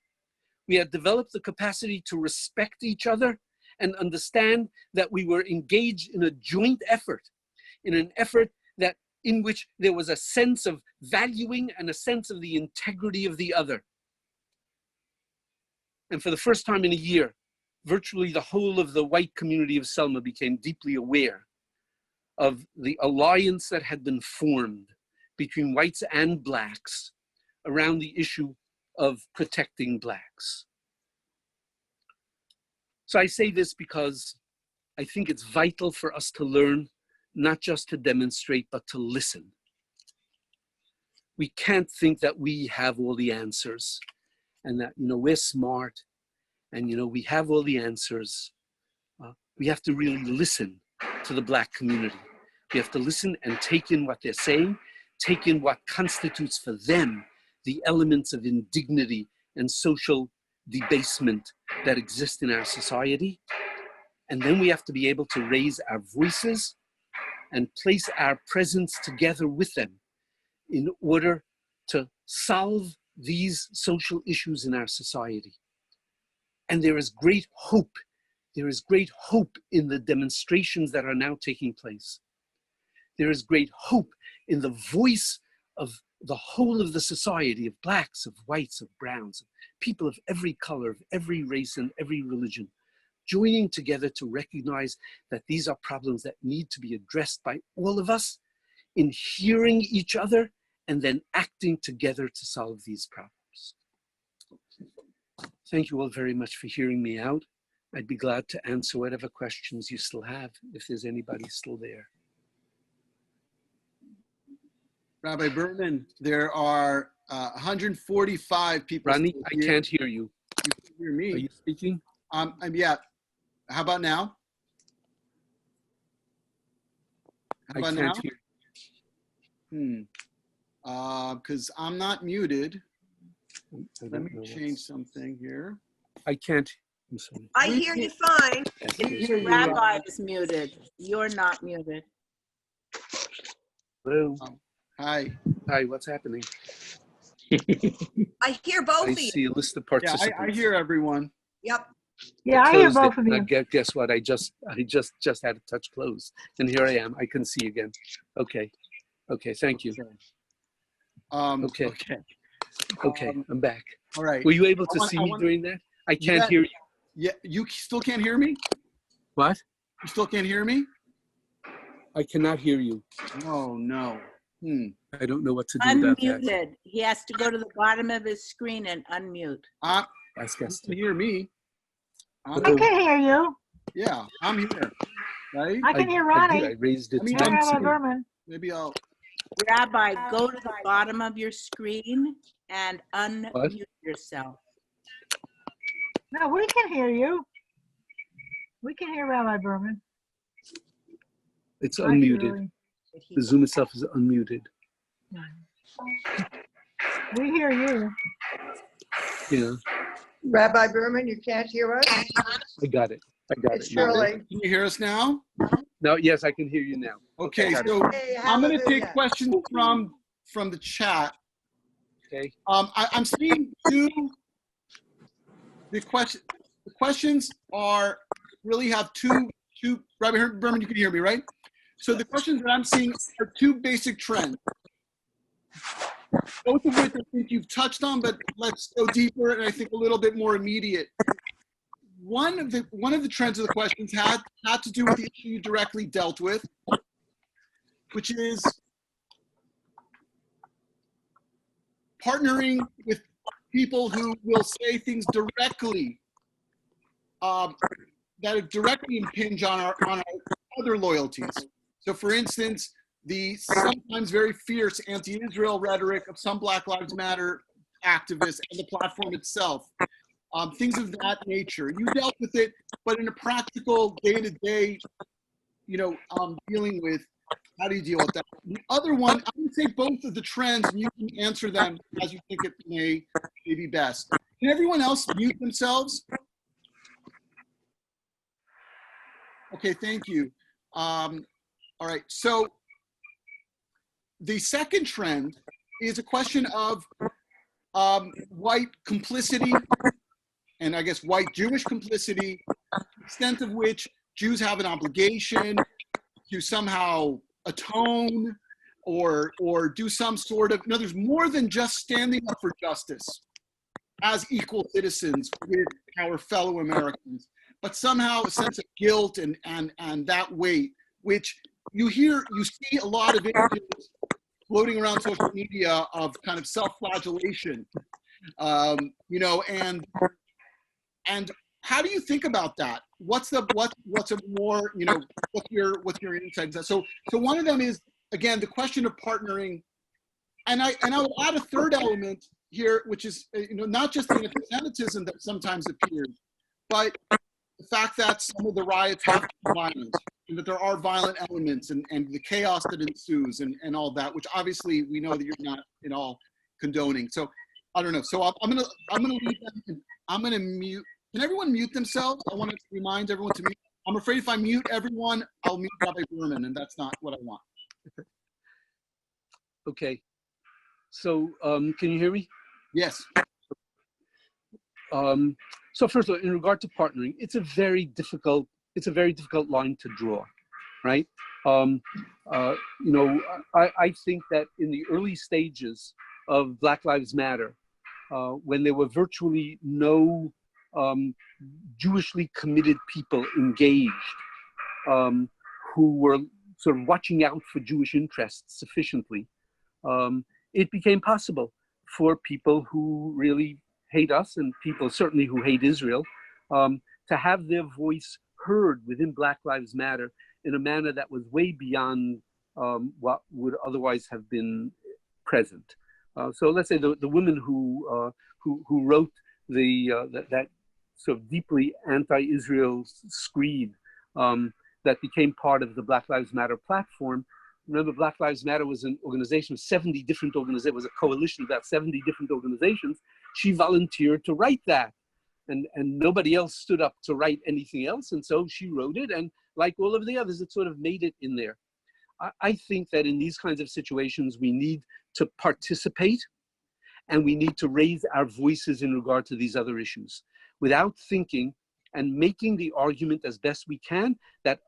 We had developed the capacity to respect each other and understand that we were engaged in a joint effort, in an effort that in which there was a sense of valuing and a sense of the integrity of the other. And for the first time in a year, virtually the whole of the white community of Selma became deeply aware of the alliance that had been formed between whites and blacks around the issue of protecting blacks. So I say this because I think it's vital for us to learn, not just to demonstrate, but to listen. We can't think that we have all the answers and that, we're smart and, we have all the answers. We have to really listen to the black community. We have to listen and take in what they're saying, take in what constitutes for them the elements of indignity and social debasement that exist in our society. And then we have to be able to raise our voices and place our presence together with them in order to solve these social issues in our society. And there is great hope. There is great hope in the demonstrations that are now taking place. There is great hope in the voice of the whole of the society, of blacks, of whites, of browns, of people of every color, of every race and every religion, joining together to recognize that these are problems that need to be addressed by all of us in hearing each other and then acting together to solve these problems. Thank you all very much for hearing me out. I'd be glad to answer whatever questions you still have, if there's anybody still there.
Rabbi Berman, there are 145 people.
Ronnie, I can't hear you.
You can hear me.
Are you speaking?
Yeah. How about now? How about
I can't hear
you. Because I'm not muted. Let me change something here.
I can't. I'm sorry.
I hear you fine.
Rabbi is muted. You're not muted.
Hello.
Hi.
Hi, what's happening?
I hear both
I
of you.
see a list of participants.
Yeah, I hear everyone.
Yep.
Yeah, I hear both of you.
Guess what? I just had to touch close, and here I am. I can see again. Okay. Thank you. Okay. I'm back.
All right.
Were you able to see me during that? I can't hear you.
Yeah, you still can't hear me?
What?
You still can't hear me?
I cannot hear you.
Oh no.
I don't know what to do about that.
Unmuted. He has to go to the bottom of his screen and unmute.
You can hear me.
I can hear you.
Yeah, I'm here. Right?
I can hear Ronnie.
I raised it.
I
Rabbi Berman.
Maybe I'll.
Rabbi, go to the bottom of your screen and unmute yourself.
No, we can hear you. We can hear Rabbi Berman.
It's unmuted. The Zoom itself is unmuted.
We hear you.
Yeah.
Rabbi Berman, you can't hear us?
I got it.
It's Shirley.
Can you hear us now?
No, yes, I can hear you now.
Okay, so I'm going to take questions from the chat.
Okay.
I'm seeing the questions are really have two. Rabbi Berman, you can hear me, right? So the questions that I'm seeing are two basic trends. Both of which I think you've touched on, but let's go deeper and I think a little bit more immediate. One of the trends of the questions had to do with the issue you directly dealt with, which is partnering with people who will say things directly that directly impinge on our other loyalties. So, for instance, the sometimes very fierce anti-Israel rhetoric of some Black Lives Matter activists and the platform itself, things of that nature. You dealt with it, but in a practical, day-to-day, dealing with, how do you deal with that? The other one, I would say both of the trends, and you can answer them as you think it may be best. Can everyone else mute themselves? Okay, thank you. All right, so the second trend is a question of white complicity, and I guess white Jewish complicity, the extent of which Jews have an obligation to somehow atone or do some sort of, no, there's more than just standing up for justice as equal citizens with our fellow Americans, but somehow a sense of guilt and that weight, which you see a lot of images floating around social media of kind of self-flagellation, and how do you think about that? What's a more, what's your insight? So one of them is, again, the question of partnering, and I would add a third element here, which is, not just the anti-Semitism that sometimes appears, but the fact that some of the riots have been violent, and that there are violent elements and the chaos that ensues and all that, which obviously we know that you're not at all condoning. So I don't know. So I'm gonna leave them. I'm gonna mute. Can everyone mute themselves? I want to remind everyone to mute. I'm afraid if I mute everyone, I'll mute Rabbi Berman, and that's not what I want.
Okay. So can you hear me?
Yes.
So first of all, in regard to partnering, it's a very difficult line to draw, right? I think that in the early stages of Black Lives Matter, when there were virtually no Jewishly committed people engaged, who were sort of watching out for Jewish interests sufficiently, it became possible for people who really hate us, and people certainly who hate Israel, to have their voice heard within Black Lives Matter in a manner that was way beyond what would otherwise have been present. So let's say the women who wrote that sort of deeply anti-Israel screed that became part of the Black Lives Matter platform. Remember, Black Lives Matter was an organization of 70 different organizations. It was a coalition of about 70 different organizations. She volunteered to write that, and nobody else stood up to write anything else, and so she wrote it, and like all of the others, it sort of made it in there. I think that in these kinds of situations, we need to participate, and we need to raise our voices in regard to these other issues without thinking and making the argument as best we can that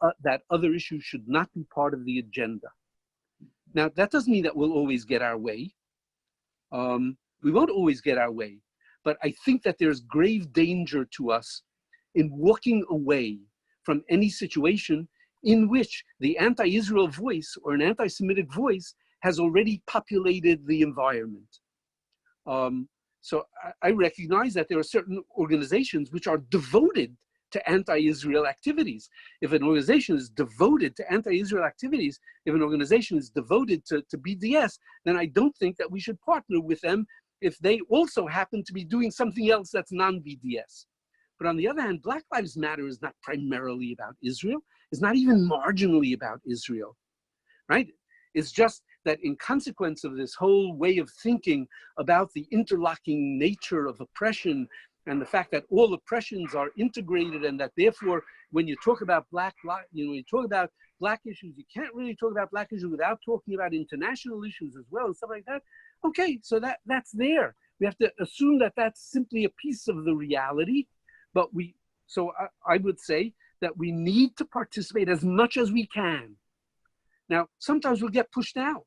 other issues should not be part of the agenda. Now, that doesn't mean that we'll always get our way. We won't always get our way, but I think that there's grave danger to us in walking away from any situation in which the anti-Israel voice or an anti-Semitic voice has already populated the environment. So I recognize that there are certain organizations which are devoted to anti-Israel activities. If an organization is devoted to anti-Israel activities, if an organization is devoted to BDS, then I don't think that we should partner with them if they also happen to be doing something else that's non-BDS. But on the other hand, Black Lives Matter is not primarily about Israel. It's not even marginally about Israel, right? It's just that in consequence of this whole way of thinking about the interlocking nature of oppression and the fact that all oppressions are integrated, and that therefore, when you talk about when you talk about Black issues, you can't really talk about Black issues without talking about international issues as well and stuff like that. Okay, so that's there. We have to assume that that's simply a piece of the reality, but I would say that we need to participate as much as we can. Now, sometimes we'll get pushed out,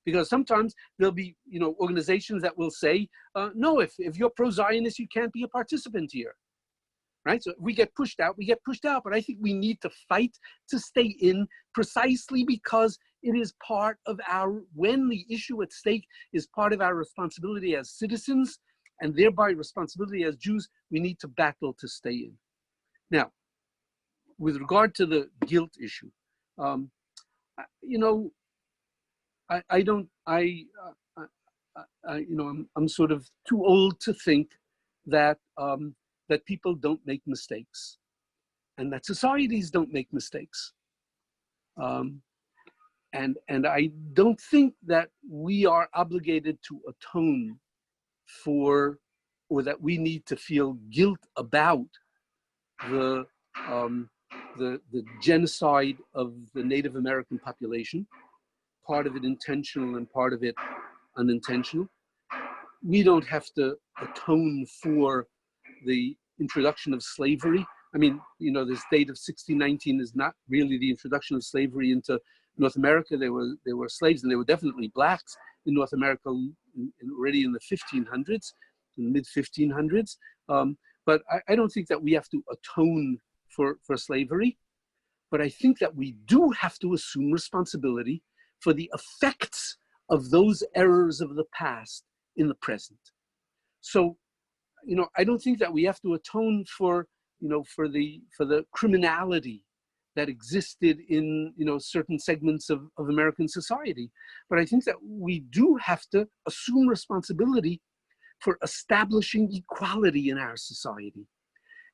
because sometimes there'll be, organizations that will say, no, if you're pro-Zionist, you can't be a participant here, right? So if we get pushed out, we get pushed out. But I think we need to fight to stay in, precisely because it is part of when the issue at stake is part of our responsibility as citizens, and thereby responsibility as Jews, we need to battle to stay in. Now, with regard to the guilt issue, I don't, you know, I'm sort of too old to think that, that people don't make mistakes and that societies don't make mistakes. And I don't think that we are obligated to atone for, or that we need to feel guilt about the genocide of the Native American population, part of it intentional and part of it unintentional. We don't have to atone for the introduction of slavery. I mean, you know, this date of 1619 is not really the introduction of slavery into North America. There were slaves, and there were definitely blacks in North America already in the 1500s, in the mid 1500s. But I don't think that we have to atone for slavery. But I think that we do have to assume responsibility for the effects of those errors of the past in the present. So, you know, I don't think that we have to atone for, you know, for the criminality that existed in, you know, certain segments of American society. But I think that we do have to assume responsibility for establishing equality in our society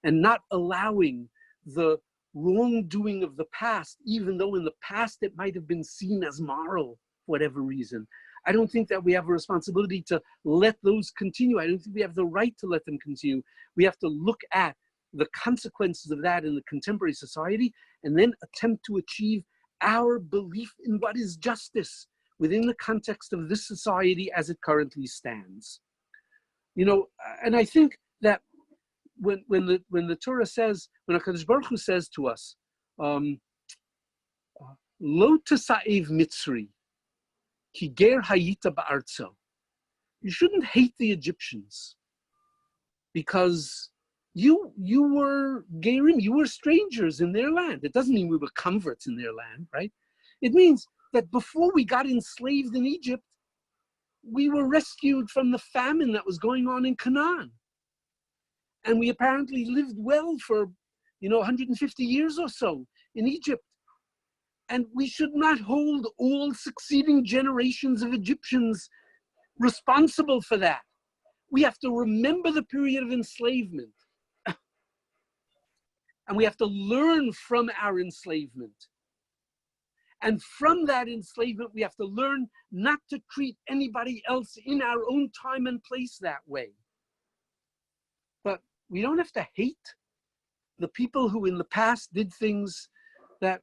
and not allowing the wrongdoing of the past, even though in the past it might have been seen as moral for whatever reason. I don't think that we have a responsibility to let those continue. I don't think we have the right to let them continue. We have to look at the consequences of that in the contemporary society and then attempt to achieve our belief in what is justice within the context of this society as it currently stands. You know, and I think that when the Torah says, when HaKadosh Baruch Hu says to us, Lo tesa'ev Mitzri, ki ger hayita ba'artzo, you shouldn't hate the Egyptians because you were gerim, you were strangers in their land. It doesn't mean we were converts in their land, right? It means that before we got enslaved in Egypt, we were rescued from the famine that was going on in Canaan. And we apparently lived well for, you know, 150 years or so in Egypt. And we should not hold all succeeding generations of Egyptians responsible for that. We have to remember the period of enslavement. And we have to learn from our enslavement. And from that enslavement, we have to learn not to treat anybody else in our own time and place that way. But we don't have to hate the people who in the past did things that,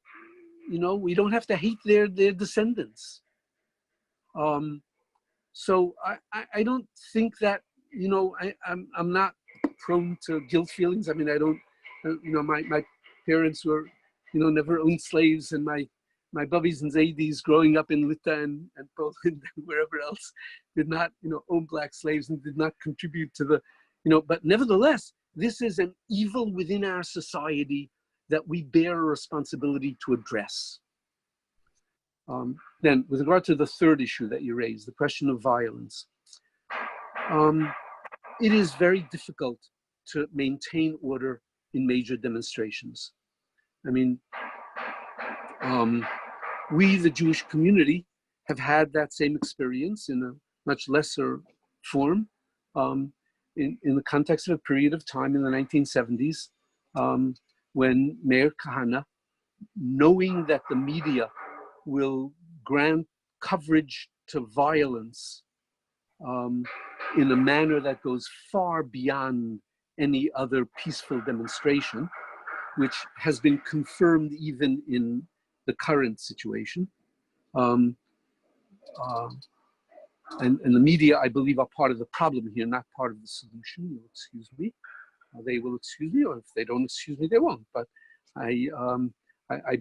you know, we don't have to hate their descendants. So I don't think that, you know, I'm not prone to guilt feelings. I mean, I don't, you know, my parents were, you know, never owned slaves, and my bubbies and zadis growing up in Lita and Poland and wherever else did not, you know, own black slaves and did not contribute to the, you know, but nevertheless, this is an evil within our society that we bear a responsibility to address. Then, with regard to the third issue that you raised, the question of violence, it is very difficult to maintain order in major demonstrations. I mean, we, the Jewish community, have had that same experience in a much lesser form in the context of a period of time in the 1970s when Meir Kahane, knowing that the media will grant coverage to violence in a manner that goes far beyond any other peaceful demonstration, which has been confirmed even in the current situation. And the media, I believe, are part of the problem here, not part of the solution. You'll excuse me. They will excuse me, or if they don't excuse me, they won't. But I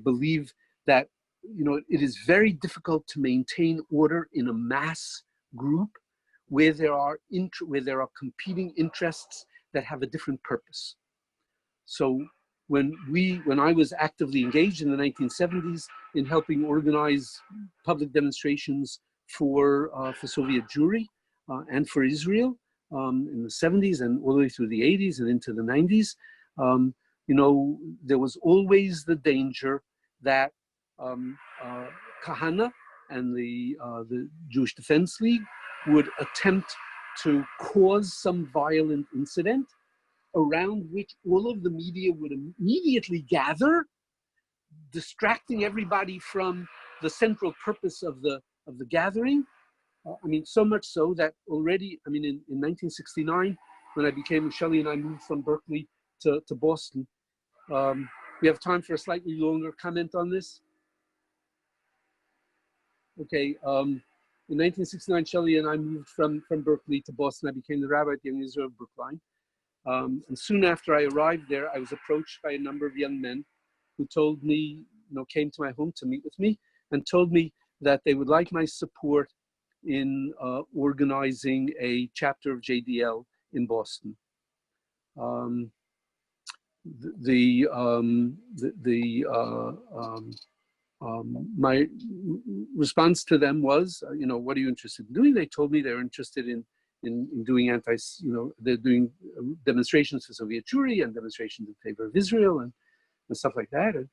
believe that, you know, it is very difficult to maintain order in a mass group where there are competing interests that have a different purpose. So when I was actively engaged in the 1970s in helping organize public demonstrations for Soviet Jewry and for Israel in the 70s and all the way through the 80s and into the 90s, you know, there was always the danger that Kahane the Jewish Defense League would attempt to cause some violent incident around which all of the media would immediately gather, distracting everybody from the central purpose of the gathering. I mean, so much so that already, I mean, in 1969, when Shelley and I moved from Berkeley to Boston, we have time for a slightly longer comment on this. Okay, in 1969, Shelley and I moved from Berkeley to Boston. I became the rabbi at the Young Israel of Brookline. And soon after I arrived there, I was approached by a number of young men who told me, came to my home to meet with me and told me that they would like my support in organizing a chapter of JDL in Boston. My response to them was, what are you interested in doing? They told me they're interested in doing they're doing demonstrations for Soviet Jewry and demonstrations in favor of Israel and stuff like that, and a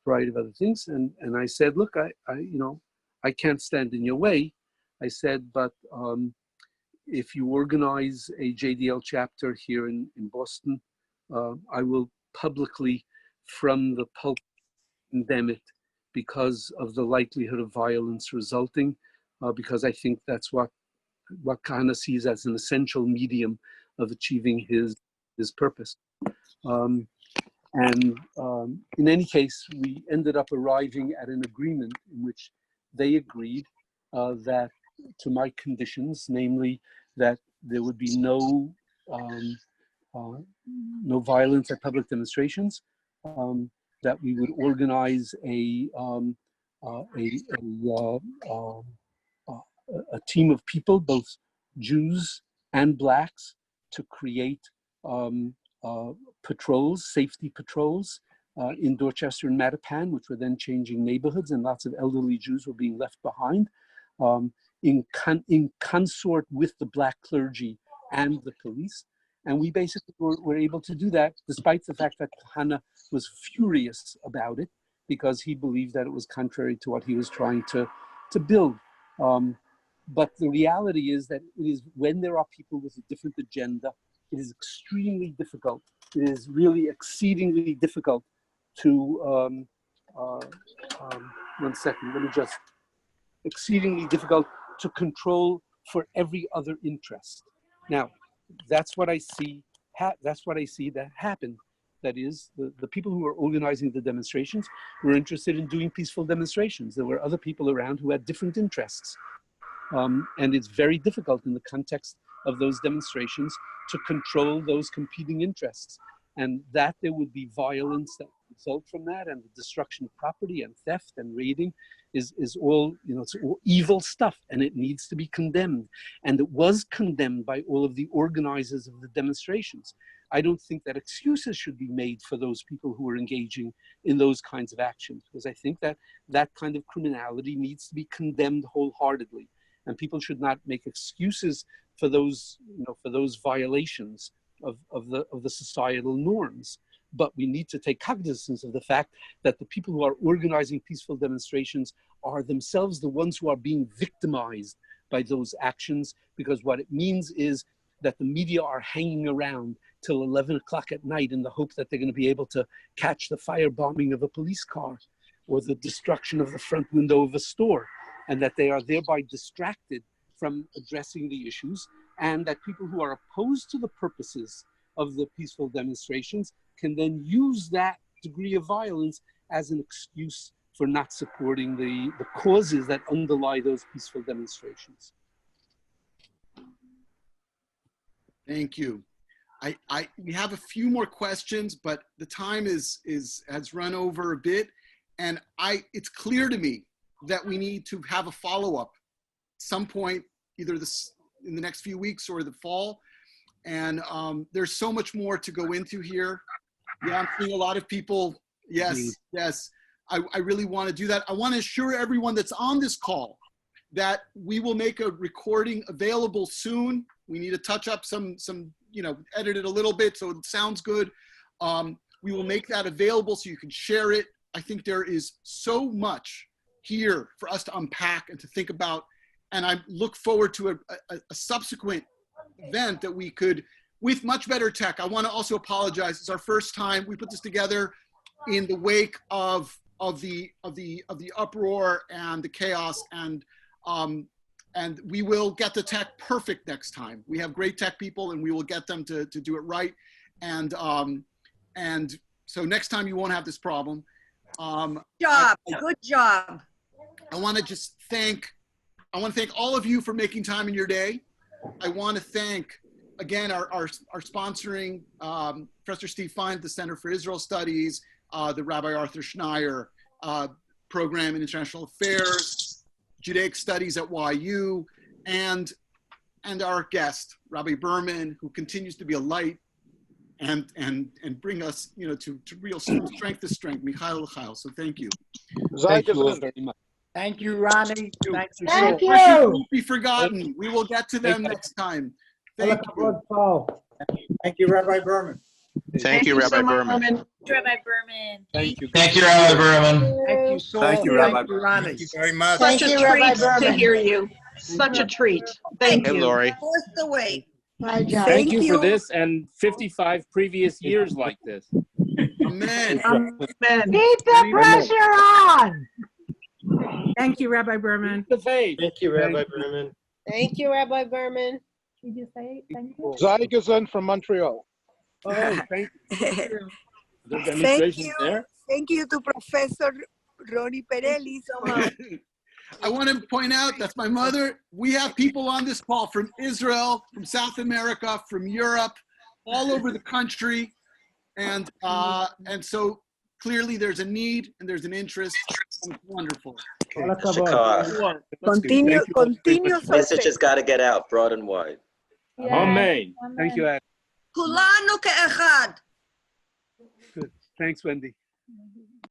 variety of other things. And I said, look, I can't stand in your way. I said, but if you organize a JDL chapter here in Boston, I will publicly, from the pulpit, condemn it because of the likelihood of violence resulting, because I think that's what Kahana sees as an essential medium of achieving his purpose. In any case, we ended up arriving at an agreement in which they agreed that to my conditions, namely that there would be no violence at public demonstrations, that we would organize a team of people, both Jews and blacks, to create patrols, safety patrols in Dorchester and Mattapan, which were then changing neighborhoods, and lots of elderly Jews were being left behind, in consort with the black clergy and the police. And we basically were able to do that, despite the fact that Kahana was furious about it, because he believed that it was contrary to what he was trying to build. But the reality is that it is when there are people with a different agenda, it is extremely difficult. It is really exceedingly difficult to, one second, exceedingly difficult to control for every other interest. Now, that's what I see. That's what I see that happened. That is, the people who were organizing the demonstrations were interested in doing peaceful demonstrations. There were other people around who had different interests. And it's very difficult in the context of those demonstrations to control those competing interests. And that there would be violence that would result from that, and the destruction of property and theft and raiding is all, it's all evil stuff, and it needs to be condemned. And it was condemned by all of the organizers of the demonstrations. I don't think that excuses should be made for those people who are engaging in those kinds of actions, because I think that that kind of criminality needs to be condemned wholeheartedly. And people should not make excuses for those, for those violations of the societal norms. But we need to take cognizance of the fact that the people who are organizing peaceful demonstrations are themselves the ones who are being victimized by those actions, because what it means is that the media are hanging around till 11 o'clock at night in the hope that they're going to be able to catch the firebombing of a police car or the destruction of the front window of a store, and that they are thereby distracted from addressing the issues, and that people who are opposed to the purposes of the peaceful demonstrations can then use that degree of violence as an excuse for not supporting the causes that underlie those peaceful demonstrations.
Thank you. We have a few more questions, but the time has run over a bit, and it's clear to me that we need to have a follow-up some point, either in the next few weeks or the fall. And there's so much more to go into here. Yeah, I'm seeing a lot of people. Yes, yes. I really want to do that. I want to assure everyone that's on this call that we will make a recording available soon. We need to touch up some edit it a little bit so it sounds good. We will make that available so you can share it. I think there is so much here for us to unpack and to think about. And I look forward to a subsequent event that we could, with much better tech. I want to also apologize. It's our first time we put this together in the wake of the uproar and the chaos, and we will get the tech perfect next time. We have great tech people, and we will get them to do it right. And so next time you won't have this problem.
Good job.
I want to just thank all of you for making time in your day. I want to thank, again, our sponsoring, Professor Steve Fine, the Center for Israel Studies, the Rabbi Arthur Schneier Program in International Affairs, Judaic Studies at YU, and our guest, Rabbi Berman, who continues to be a light and bring us, to real strength to strength. Michael L'chail. So thank you.
Thank you all very much.
Thank you, Ronnie. Thank you.
Thank
Saul.
you.
Won't be forgotten. We will get to them next time. Thank you.
Thank you, Rabbi Berman.
Thank you, Rabbi Berman.
Rabbi Berman.
Thank you.
Thank you, Rabbi Berman.
Thank you, Saul.
Thank you, Rabbi
Thank you, Ronnie.
Thank you very much.
Thank
Such a
you, Rabbi
treat to
Berman.
hear you. Such a treat. Thank
Hey,
you.
Lori.
Worth the wait.
Bye, John.
Thank you for this and 55 previous years like this.
Amen.
Amen.
Keep the pressure on.
Thank you, Rabbi Berman.
The faith.
Thank you, Rabbi Berman.
Thank you, Rabbi Berman.
Did you say thank you?
Zygason from Montreal.
Oh, thank you. The
Thank
demonstration
you.
there.
Thank you to Professor Ronnie Perelis.
I want to point out, that's my mother. We have people on this call from Israel, from South America, from Europe, all over the country. And so clearly there's a need and there's an interest. And it's wonderful.
Continue.
Message has got to get out broad and wide.
Amen.
Thank you, Ad.
כולנו כאחד.
Good. Thanks, Wendy.